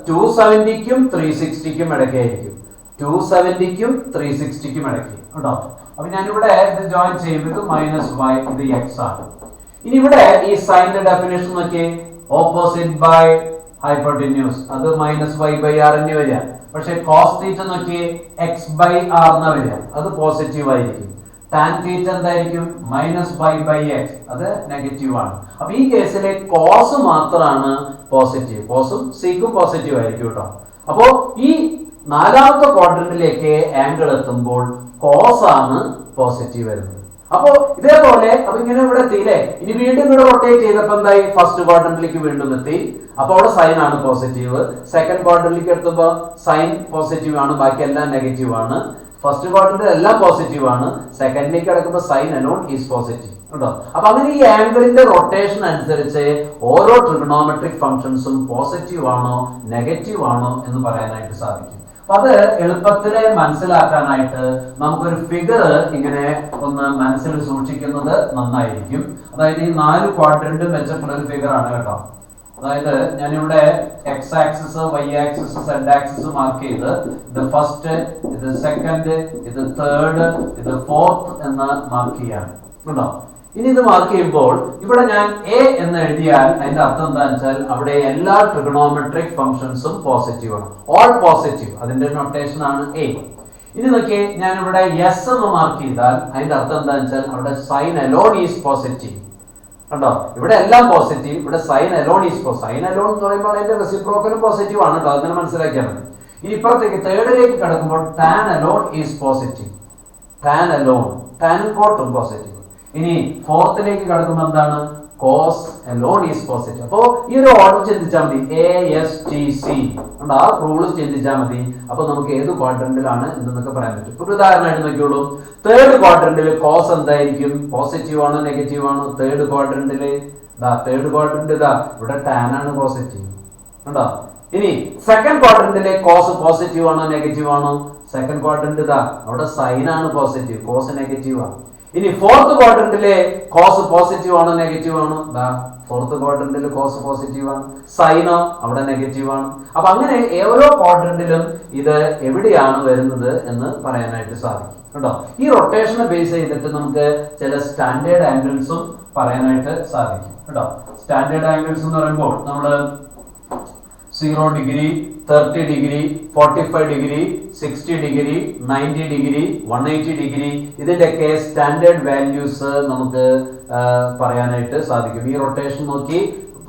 A: 270ക്കും 360ക്കും ഇടയ്ക്കായിരിക്കും. 270ക്കും 360ക്കും ഇടയ്ക്ക് കേട്ടോ. അപ്പൊ ഞാനിവിടെ ഇത് ജോയിൻ ചെയ്യുമ്പോൾ ഇത് -y ഇത് x ആണ്. ഇനി ഇവിടെ ഈ സൈനിന്റെ ഡെഫിനേഷൻ നോക്കിയേ. ഓപ്പോസിറ്റ് ബൈ ഹൈപ്പോട്ടിന്യൂസ് അത് -y/r തന്നെ വരിക. പക്ഷെ cos തീറ്റ നോക്കിയേ x/r എന്നാ വരിക, അത് പോസിറ്റീവ് ആയിരിക്കും. ടാൻ തീറ്റ എന്തായിരിക്കും? -y/x അത് നെഗറ്റീവ് ആണ്. അപ്പൊ ഈ കേസിലെ കോസ് മാത്രമാണ് പോസിറ്റീവ്. കോസും സീക്കും പോസിറ്റീവ് ആയിരിക്കും കേട്ടോ. അപ്പോ ഈ നാലാമത്തെ ക്വാഡ്രന്റിലേക്ക് ആംഗിൾ എത്തുമ്പോൾ കോസ് ആണ് പോസിറ്റീവ് വരുന്നത്. അപ്പോ ഇതേപോലെ അപ്പൊ ഇങ്ങനെ ഇവിടെ എത്തിയില്ലേ. ഇനി വീണ്ടും ഇവിടെ റൊട്ടേറ്റ് ചെയ്തപ്പോ എന്തായി? ഫസ്റ്റ് ക്വാഡ്രന്റിലേക്ക് വീണ്ടും എത്തി. അപ്പൊ അവിടെ സൈൻ ആണ് പോസിറ്റീവ്. സെക്കൻഡ് ക്വാഡ്രന്റിലേക്ക് എത്തുമ്പോൾ സൈൻ പോസിറ്റീവ് ആണ്, ബാക്കി എല്ലാം നെഗറ്റീവ് ആണ്. ഫസ്റ്റ് ക്വാഡ്രന്റിൽ എല്ലാം പോസിറ്റീവ് ആണ്. സെക്കൻഡിലേക്ക് കിടക്കുമ്പോൾ സൈൻ അലോൺ ഈസ് പോസിറ്റീവ് കേട്ടോ. അപ്പൊ അങ്ങനെ ഈ ആംഗിളിന്റെ റൊട്ടേഷൻ അനുസരിച്ച് ഓരോ ട്രിഗണോമെട്രിക് ഫംഗ്ഷൻസും പോസിറ്റീവ് ആണോ നെഗറ്റീവ് ആണോ എന്ന് പറയാനായിട്ട് സാധിക്കും. അപ്പൊ അത് എളുപ്പത്തില് മനസ്സിലാക്കാനായിട്ട് നമുക്കൊരു ഫിഗർ ഇങ്ങനെ ഒന്ന് മനസ്സിൽ സൂക്ഷിക്കുന്നത് നന്നായിരിക്കും. അതായത് ഈ 4 ക്വാഡ്രന്റും വെച്ചിട്ടുള്ള ഒരു ഫിഗർ ആണ് കേട്ടോ. അതായത് ഞാനിവിടെ x axis, y axis, z axis mark ചെയ്ത് ഇത് ഫസ്റ്റ്, ഇത് സെക്കൻഡ്, ഇത് തേർഡ്, ഇത് ഫോർത്ത് എന്ന് മാർക്ക് ചെയ്യാണ് കേട്ടോ. ഇനി ഇത് മാർക്ക് ചെയ്യുമ്പോൾ ഇവിടെ ഞാൻ എ എന്ന് എഴുതിയാൽ അതിന്റെ അർത്ഥം എന്താണെന്ന് വെച്ചാൽ അവിടെ എല്ലാ ട്രിഗണോമെട്രിക് ഫംഗ്ഷൻസും പോസിറ്റീവ് ആണ്, ഓൾ പോസിറ്റീവ്. അതിന്റെ നൊട്ടേഷൻ ആണ് എ. ഇനി നോക്കിയേ, ഞാൻ ഇവിടെ എസ് എന്ന് മാർക്ക് ചെയ്താൽ അതിന്റെ അർത്ഥം എന്താണെന്ന് വെച്ചാൽ അവിടെ സൈൻ അലോൺ ഈസ് പോസിറ്റീവ് കണ്ടോ. ഇവിടെ എല്ലാം പോസിറ്റീവ്, ഇവിടെ sine alone is positive. Sine alone എന്ന് പറയുമ്പോൾ അതിന്റെ റെസിപ്രോക്കലും പോസിറ്റീവ് ആണ് കേട്ടോ, അങ്ങനെ മനസ്സിലാക്കിയാൽ മതി. ഇനി ഇപ്പുറത്തേക്ക് തേർഡിലേക്ക് കിടക്കുമ്പോൾ tan alone is positive. Tan alone, ടാനും കോട്ടും പോസിറ്റീവ്. ഇനി ഫോർത്തിലേക്ക് കടക്കുമ്പോൾ എന്താണ്? Cos alone is positive. അപ്പോ ഈ ഒരു ഓർഡർ ചിന്തിച്ചാൽ മതി, ASTC ആ റൂൾസ് ചിന്തിച്ചാൽ മതി. അപ്പൊ നമുക്ക് ഏത് ക്വാഡ്രന്റിലാണ് എന്തെന്നൊക്കെ പറയാൻ പറ്റും. ഒരു ഉദാഹരണമായിട്ട് നോക്കിയോളൂ. തേർഡ് ക്വാഡ്രന്റിൽ കോസ് എന്തായിരിക്കും? പോസിറ്റീവ് ആണോ നെഗറ്റീവ് ആണോ? തേർഡ് ക്വാഡ്രന്റില് ഇതാ ഇവിടെ ടാൻ ആണ് പോസിറ്റീവ് കണ്ടോ. ഇനി സെക്കൻഡ് ക്വാഡ്രന്റിലെ കോസ് പോസിറ്റീവ് ആണോ നെഗറ്റീവ് ആണോ? സെക്കൻഡ് ക്വാഡ്രന്റ് അവിടെ സൈൻ ആണ് പോസിറ്റീവ്, കോസ് നെഗറ്റീവ് ആണ്. ഇനി ഫോർത്ത് ക്വാഡ്രന്റിലെ കോസ് പോസിറ്റീവ് ആണോ നെഗറ്റീവ് ആണോ? ഫോർത്ത് ക്വാഡ്രന്റിൽ കോസ് പോസിറ്റീവ് ആണ്, സൈനോ അവിടെ നെഗറ്റീവ് ആണ്. അപ്പൊ അങ്ങനെ ഓരോ ക്വാഡ്രന്റിലും ഇത് എവിടെയാണ് വരുന്നത് എന്ന് പറയാനായിട്ട് സാധിക്കും കേട്ടോ. ഈ റൊട്ടേഷനെ ബേസ് ചെയ്തിട്ട് നമുക്ക് ചില സ്റ്റാൻഡേർഡ് ആംഗിൾസും പറയാനായിട്ട് സാധിക്കും കേട്ടോ. സ്റ്റാൻഡേർഡ് ആംഗിൾസ് എന്ന് പറയുമ്പോൾ നമ്മൾ 0 degree, 30 degree, 45 degree, 60 degree, 90 degree, 180 degree, ഇതിന്റെയൊക്കെ സ്റ്റാൻഡേർഡ് വാല്യൂസ് നമുക്ക് പറയാനായിട്ട് സാധിക്കും. ഈ റൊട്ടേഷൻ നോക്കി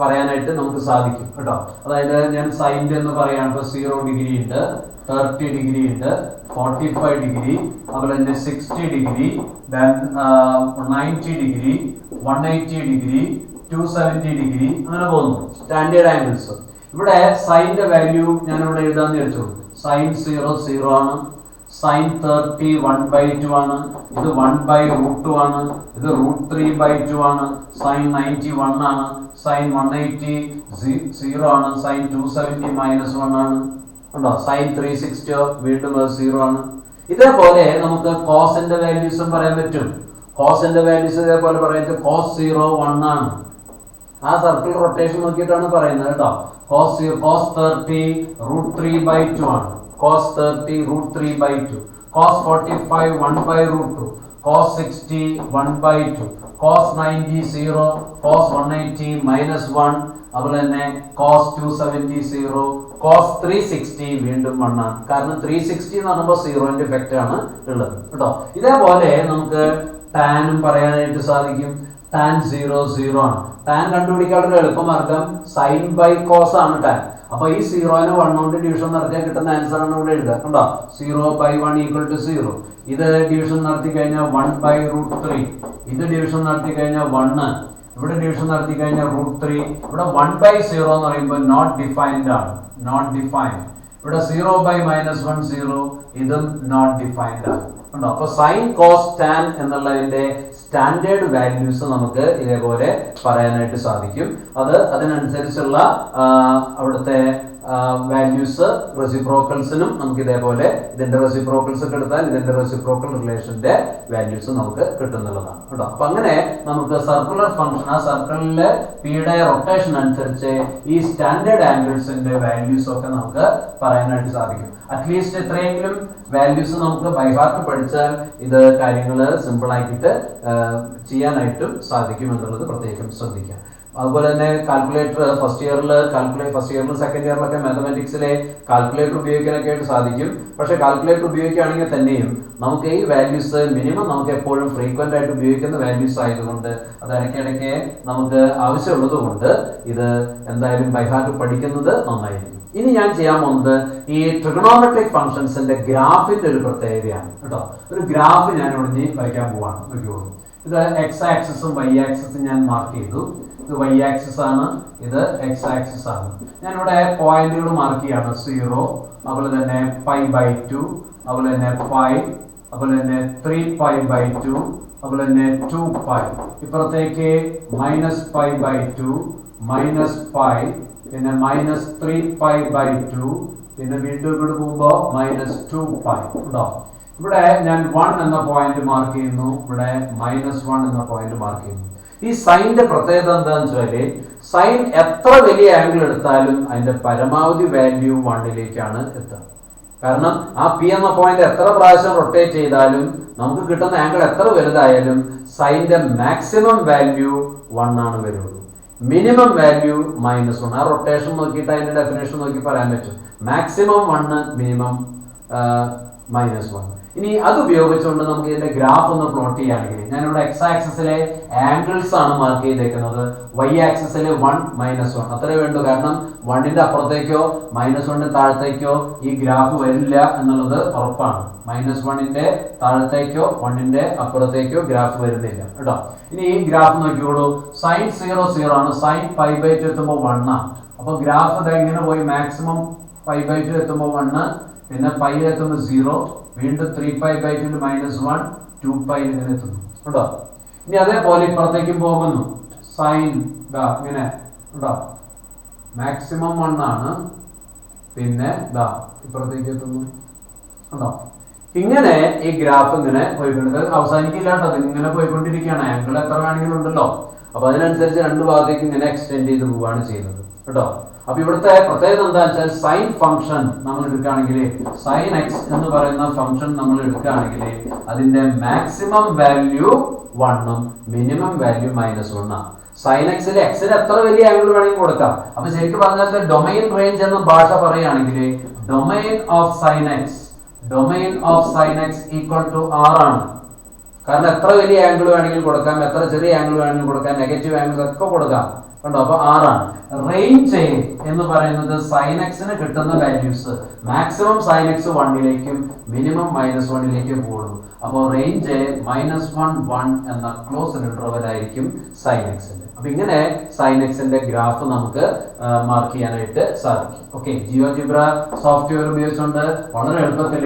A: പറയാനായിട്ട് നമുക്ക് സാധിക്കും കേട്ടോ. അതായത് ഞാൻ സൈൻ്റെ എന്ന് പറയുകയാണ്. ഇപ്പോൾ 0 ഡിഗ്രി ഉണ്ട്, 30 ഡിഗ്രി ഉണ്ട്, 45 ഡിഗ്രി, അതുപോലെ തന്നെ 60 ഡിഗ്രി, 90 ഡിഗ്രി, 180 ഡിഗ്രി, 270 ഡിഗ്രി, അങ്ങനെ പോകുന്നു സ്റ്റാൻഡേർഡ് ആംഗിൾസ്. ഇവിടെ സൈൻ്റെ വാല്യൂ ഞാൻ ഇവിടെ എഴുതാന്ന് വെച്ചു. സൈൻ 0 0 ആണ്, സൈൻ 30 1/2 ആണ്, ഇത് 1/√2 ആണ്, ഇത് √3/2 ആണ്, സൈൻ 90 1 ആണ്, സൈൻ 180 0 ആണ്, സൈൻ 270 -1 ആണ് ഉണ്ടോ. സൈൻ 360 വീണ്ടും 0 ആണ്. ഇതേപോലെ നമുക്ക് കോസിന്റെ വാല്യൂസും പറയാൻ പറ്റും. കോസിന്റെ വാല്യൂസ് ഇതേപോലെ പറയുന്നത് കോസ് 0 1 ആണ്. ആ സർക്കിൾ റൊട്ടേഷൻ നോക്കിയിട്ടാണ് പറയുന്നത് കേട്ടോ. കോസ് 30 √3/2 ആണ്, cos 30 √3/2, cos 45 1/√2, cos 60 1/2, cos 90 0, cos 180 -1, അതുപോലെ തന്നെ കോസ് 270 0, കോസ് 360 വീണ്ടും 1 ആണ്. കാരണം 360 എന്ന് പറയുമ്പോൾ 0ന്റെ ഇഫക്റ്റ് ആണ് ഉള്ളത് കേട്ടോ. ഇതേപോലെ നമുക്ക് ടാനും പറയാനായിട്ട് സാധിക്കും. ടാൻ 0 0 ആണ്. ടാൻ കണ്ടുപിടിക്കാനുള്ള എളുപ്പമാർഗം സൈൻ ബൈ കോസ് ആണ് ടാൻ. അപ്പൊ ഈ 0നെ 1 കൊണ്ട് ഡിവിഷൻ നടത്തിയാൽ കിട്ടുന്ന ആൻസർ ആണ് ഇവിടെ എഴുതുക കണ്ടോ. 0/1 = 0. ഇത് ഡിവിഷൻ നടത്തി കഴിഞ്ഞാൽ 1/√3. ഇത് ഡിവിഷൻ നടത്തി കഴിഞ്ഞാൽ 1. ഇവിടെ ഡിവിഷൻ നടത്തി കഴിഞ്ഞാൽ √3. ഇവിടെ 1/0 എന്ന് പറയുമ്പോൾ നോട്ട് ഡിഫൈൻഡ് ആണ്, നോട്ട് ഡിഫൈൻഡ്. ഇവിടെ 0/-1 0, ഇതും നോട്ട് ഡിഫൈൻഡ് ആണ് കണ്ടോ. അപ്പൊ സൈൻ കോസ് ടാൻ എന്നുള്ളതിന്റെ സ്റ്റാൻഡേർഡ് വാല്യൂസ് നമുക്ക് ഇതേപോലെ പറയാനായിട്ട് സാധിക്കും. അതിനനുസരിച്ചുള്ള അവിടുത്തെ വാല്യൂസ് റെസിപ്രോക്കൽസിനും നമുക്ക് ഇതേപോലെ ഇതിന്റെ റെസിപ്രോക്കൽസ് ഒക്കെ എടുത്താൽ ഇതിന്റെ റെസിപ്രോക്കൽ റിലേഷന്റെ വാല്യൂസ് നമുക്ക് കിട്ടുന്നുള്ളതാണ് കേട്ടോ. അപ്പൊ അങ്ങനെ നമുക്ക് സർക്കുലർ ഫംഗ്ഷൻ, ആ സർക്കിളിലെ പിയുടെ റൊട്ടേഷൻ അനുസരിച്ച് ഈ സ്റ്റാൻഡേർഡ് ആംഗിൾസിന്റെ വാല്യൂസ് ഒക്കെ നമുക്ക് പറയാനായിട്ട് സാധിക്കും. അറ്റ്ലീസ്റ്റ് എത്രയെങ്കിലും വാല്യൂസ് നമുക്ക് ബൈഹാർട്ട് പഠിച്ചാൽ ഇത് കാര്യങ്ങൾ സിമ്പിൾ ആക്കിയിട്ട് ചെയ്യാനായിട്ടും സാധിക്കും എന്നുള്ളത് പ്രത്യേകം ശ്രദ്ധിക്കാം. അതുപോലെ തന്നെ കാൽക്കുലേറ്റർ ഫസ്റ്റ് ഇയറിലും സെക്കൻഡ് ഇയറിലൊക്കെ മാത്തമാറ്റിക്സിലെ കാൽക്കുലേറ്റർ ഉപയോഗിക്കാനൊക്കെ ആയിട്ട് സാധിക്കും. പക്ഷെ കാൽക്കുലേറ്റർ ഉപയോഗിക്കുകയാണെങ്കിൽ തന്നെയും നമുക്ക് ഈ വാല്യൂസ് മിനിമം നമുക്ക് എപ്പോഴും ഫ്രീക്വന്റ് ആയിട്ട് ഉപയോഗിക്കുന്ന വാല്യൂസ് ആയതുകൊണ്ട് അത് ഇടയ്ക്കിടയ്ക്ക് നമുക്ക് ആവശ്യമുള്ളത് കൊണ്ട് ഇത് എന്തായാലും ബൈഹാർട്ട് പഠിക്കുന്നത് നന്നായിരിക്കും. ഇനി ഞാൻ ചെയ്യാൻ പോകുന്നത് ഈ ട്രിഗണോമെട്രിക് ഫംഗ്ഷൻസിന്റെ ഗ്രാഫിന്റെ ഒരു പ്രത്യേകതയാണ് കേട്ടോ. ഒരു ഗ്രാഫ് ഞാൻ ഇവിടെ വരയ്ക്കാൻ പോവാണ്. നോക്കിയോളൂ. ഇത് എക്സ് ആക്സിസും വൈ ആക്സിസും ഞാൻ മാർക്ക് ചെയ്തു. ഇത് വൈ ആക്സിസ് ആണ്, ഇത് എക്സ് ആക്സിസ് ആണ്. ഞാനിവിടെ പോയിന്റുകൾ മാർക്ക് ചെയ്യാണ്. 0, അതുപോലെ തന്നെ π/2, അതുപോലെ തന്നെ π, അതുപോലെ തന്നെ 3π/2, അതുപോലെ തന്നെ 2π. ഇപ്പുറത്തേക്ക് -π/2, -π, പിന്നെ -3π/2, പിന്നെ വീണ്ടും ഇവിടെ പോകുമ്പോൾ -2π ഉണ്ടോ. ഇവിടെ ഞാൻ 1 എന്ന പോയിന്റ് മാർക്ക് ചെയ്യുന്നു, ഇവിടെ -1 എന്ന പോയിന്റ് മാർക്ക് ചെയ്യുന്നു. ഈ സൈന്റെ പ്രത്യേകത എന്താണെന്ന് വെച്ചാല് സൈൻ എത്ര വലിയ ആംഗിൾ എടുത്താലും അതിന്റെ പരമാവധി വാല്യൂ 1ലേക്കാണ് എത്തുക. കാരണം ആ പി എന്ന പോയിന്റ് എത്ര പ്രാവശ്യം റൊട്ടേറ്റ് ചെയ്താലും നമുക്ക് കിട്ടുന്ന ആംഗിൾ എത്ര വലുതായാലും സൈന്റെ മാക്സിമം വാല്യൂ 1 ആണ് വരുള്ളൂ. Minimum value -1. ആ റൊട്ടേഷൻ നോക്കിയിട്ട് അതിന്റെ ഡെഫിനേഷൻ നോക്കി പറയാൻ പറ്റും. Maximum 1, minimum -1. ഇനി അത് ഉപയോഗിച്ചുകൊണ്ട് നമുക്ക് ഇതിന്റെ ഗ്രാഫ് ഒന്ന് പ്ലോട്ട് ചെയ്യുകയാണെങ്കിൽ ഞാനിവിടെ എക്സ് ആക്സിസിലെ ആംഗിൾസ് ആണ് മാർക്ക് ചെയ്തേക്കുന്നത്. വൈ ആക്സിസിലെ 1 -1 അത്രേ വേണ്ടു. കാരണം 1ന്റെ അപ്പുറത്തേക്കോ -1ന്റെ താഴത്തേക്കോ ഈ ഗ്രാഫ് വരില്ല എന്നുള്ളത് ഉറപ്പാണ്. -1ന്റെ താഴത്തേക്കോ 1ന്റെ അപ്പുറത്തേക്കോ ഗ്രാഫ് വരുന്നില്ല കേട്ടോ. ഇനി ഈ ഗ്രാഫ് നോക്കിയോളൂ. സൈൻ 0 0 ആണ്. സൈൻ π/2 എത്തുമ്പോൾ 1 ആണ്. അപ്പൊ ഗ്രാഫ് ഇങ്ങനെ പോയി മാക്സിമം π/2 എത്തുമ്പോൾ 1, പിന്നെ π എത്തുമ്പോൾ 0, വീണ്ടും 3π/2 -1, 2π ഇങ്ങനെ എത്തുന്നു കേട്ടോ. ഇനി അതേപോലെ ഇപ്പുറത്തേക്കും പോകുന്നു. സൈൻ ഇങ്ങനെ ഉണ്ടോ, മാക്സിമം 1 ആണ്, പിന്നെ ഇപ്പുറത്തേക്ക് എത്തുന്നു ഉണ്ടോ. ഇങ്ങനെ ഈ ഗ്രാഫ് ഇങ്ങനെ പോയിക്കൊണ്ട് അവസാനിക്കില്ല കേട്ടോ, അത് ഇങ്ങനെ പോയിക്കൊണ്ടിരിക്കുകയാണ്. ആംഗിൾ എത്ര വേണമെങ്കിലും ഉണ്ടല്ലോ. അപ്പൊ അതിനനുസരിച്ച് രണ്ട് ഭാഗത്തേക്ക് ഇങ്ങനെ എക്സ്റ്റെൻഡ് ചെയ്ത് പോവുകയാണ് ചെയ്യുന്നത് കേട്ടോ. അപ്പൊ ഇവിടുത്തെ പ്രത്യേകത എന്താ വെച്ചാൽ സൈൻ ഫംഗ്ഷൻ നമ്മൾ എടുക്കുകയാണെങ്കിൽ, സൈൻ എക്സ് എന്ന് പറയുന്ന ഫംഗ്ഷൻ നമ്മൾ എടുക്കുകയാണെങ്കിൽ അതിന്റെ മാക്സിമം വാല്യൂ 1ഉം മിനിമം വാല്യൂ -1 ആണ്. സൈൻ എക്സിൽ എക്സിന് എത്ര വലിയ ആംഗിൾ വേണമെങ്കിൽ കൊടുക്കാം. അപ്പൊ ശരിക്കും പറഞ്ഞാൽ ഡൊമൈൻ റേഞ്ച് എന്ന ഭാഷ പറയുകയാണെങ്കിൽ domain of sine x equal to R ആണ്. കാരണം എത്ര വലിയ ആംഗിൾ വേണമെങ്കിലും കൊടുക്കാം, എത്ര ചെറിയ ആംഗിൾ വേണമെങ്കിലും കൊടുക്കാം, നെഗറ്റീവ് ആംഗിൾ ഒക്കെ കൊടുക്കാം കണ്ടോ. അപ്പൊ R ആണ്. റേഞ്ച് എന്ന് പറയുന്നത് സൈൻ എക്സിന് കിട്ടുന്ന വാല്യൂസ് മാക്സിമം സൈൻ എക്സ് 1ലേക്കും മിനിമം -1ലേക്കും പോകുള്ളൂ. അപ്പോൾ റേഞ്ച് -1 1 എന്ന ക്ലോസ്ഡ് ഇന്റർവൽ ആയിരിക്കും സൈൻ എക്സിന്റെ. അപ്പൊ ഇങ്ങനെ സൈൻ എക്സിന്റെ ഗ്രാഫ് നമുക്ക് മാർക്ക് ചെയ്യാനായിട്ട് സാധിക്കും. ഓക്കെ, ജിയോജിബ്ര സോഫ്റ്റ്വെയർ ഉപയോഗിച്ചുകൊണ്ട് വളരെ എളുപ്പത്തിൽ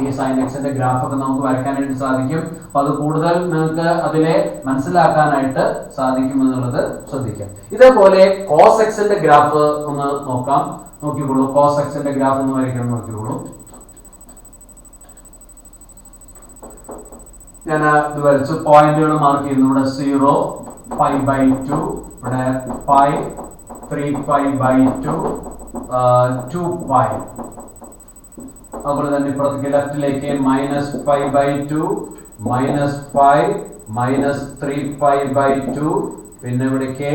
A: ഈ സൈൻ എക്സിന്റെ ഗ്രാഫ് ഒക്കെ നമുക്ക് വരയ്ക്കാനായിട്ട് സാധിക്കും. അപ്പൊ അത് കൂടുതൽ നിങ്ങൾക്ക് അതിലെ മനസ്സിലാക്കാനായിട്ട് സാധിക്കും എന്നുള്ളത് ശ്രദ്ധിക്കാം. ഇതേപോലെ കോസ് എക്സിന്റെ ഗ്രാഫ് ഒന്ന് നോക്കിക്കോളൂ. കോസ് എക്സിന്റെ ഗ്രാഫ് ഒന്ന് വരയ്ക്കാൻ നോക്കിക്കോളൂ. ഞാൻ ഇത് വരച്ച് പോയിന്റുകൾ മാർക്ക് ചെയ്യുന്നു. ഇവിടെ 0, π/2, ഇവിടെ π, 3π/2, 2π. അതുപോലെ തന്നെ ഇപ്പുറത്തേക്ക് ലെഫ്റ്റിലേക്ക് -π/2, -π, -3π/2, പിന്നെ ഇവിടേക്ക്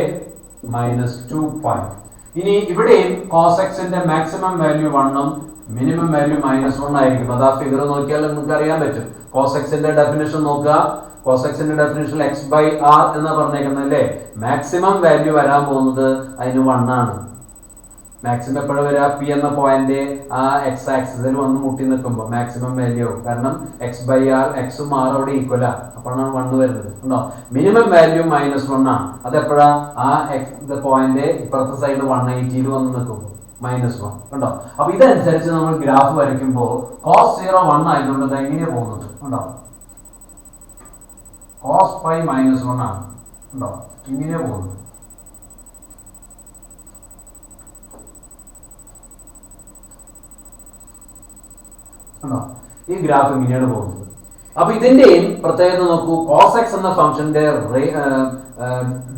A: -2π. ഇനി ഇവിടെയും cos x ന്റെ മാക്സിമം വാല്യൂ 1ഉം മിനിമം വാല്യൂ -1 ആയിരിക്കും. അത് ആ ഫിഗർ നോക്കിയാൽ നിങ്ങൾക്ക് അറിയാൻ പറ്റും. cos x ന്റെ ഡെഫിനിഷൻ നോക്കുക. cos x ന്റെ ഡെഫിനിഷൻ x/r എന്ന് പറഞ്ഞേക്കുന്നത് അല്ലേ. മാക്സിമം വാല്യൂ വരാൻ പോകുന്നത് അതിന് 1 ആണ്. മാക്സിമം എപ്പോഴും വരാ പി എന്ന പോയിന്റ് ആ എക്സ് ആക്സിസിൽ വന്ന് മുട്ടി നിൽക്കുമ്പോൾ മാക്സിമം വാല്യൂ ആവും. കാരണം x/r എക്സും r അവിടെ ഈക്വൽ ആണ്. അപ്പോഴാണ് 1 വരുന്നത് ഉണ്ടോ. മിനിമം വാല്യൂ -1 ആണ്. അതെപ്പോഴാ ആ എക്സ് പോയിന്റ് ഇപ്പുറത്തെ സൈഡ് 180 വന്ന് നിൽക്കുമ്പോൾ -1 ഉണ്ടോ. അപ്പൊ ഇതനുസരിച്ച് നമ്മൾ ഗ്രാഫ് വരയ്ക്കുമ്പോൾ cos 0 1 ആയതുകൊണ്ട് ഇത് എങ്ങനെയാ പോകുന്നത് ഉണ്ടോ. cos π -1 ആണ് ഉണ്ടോ, ഇങ്ങനെയാ പോകുന്നത്. ഈ ഗ്രാഫ് ഇങ്ങനെയാണ് പോകുന്നത്. അപ്പൊ ഇതിന്റെയും പ്രത്യേകത നോക്കൂ. cos x എന്ന ഫംഗ്ഷന്റെ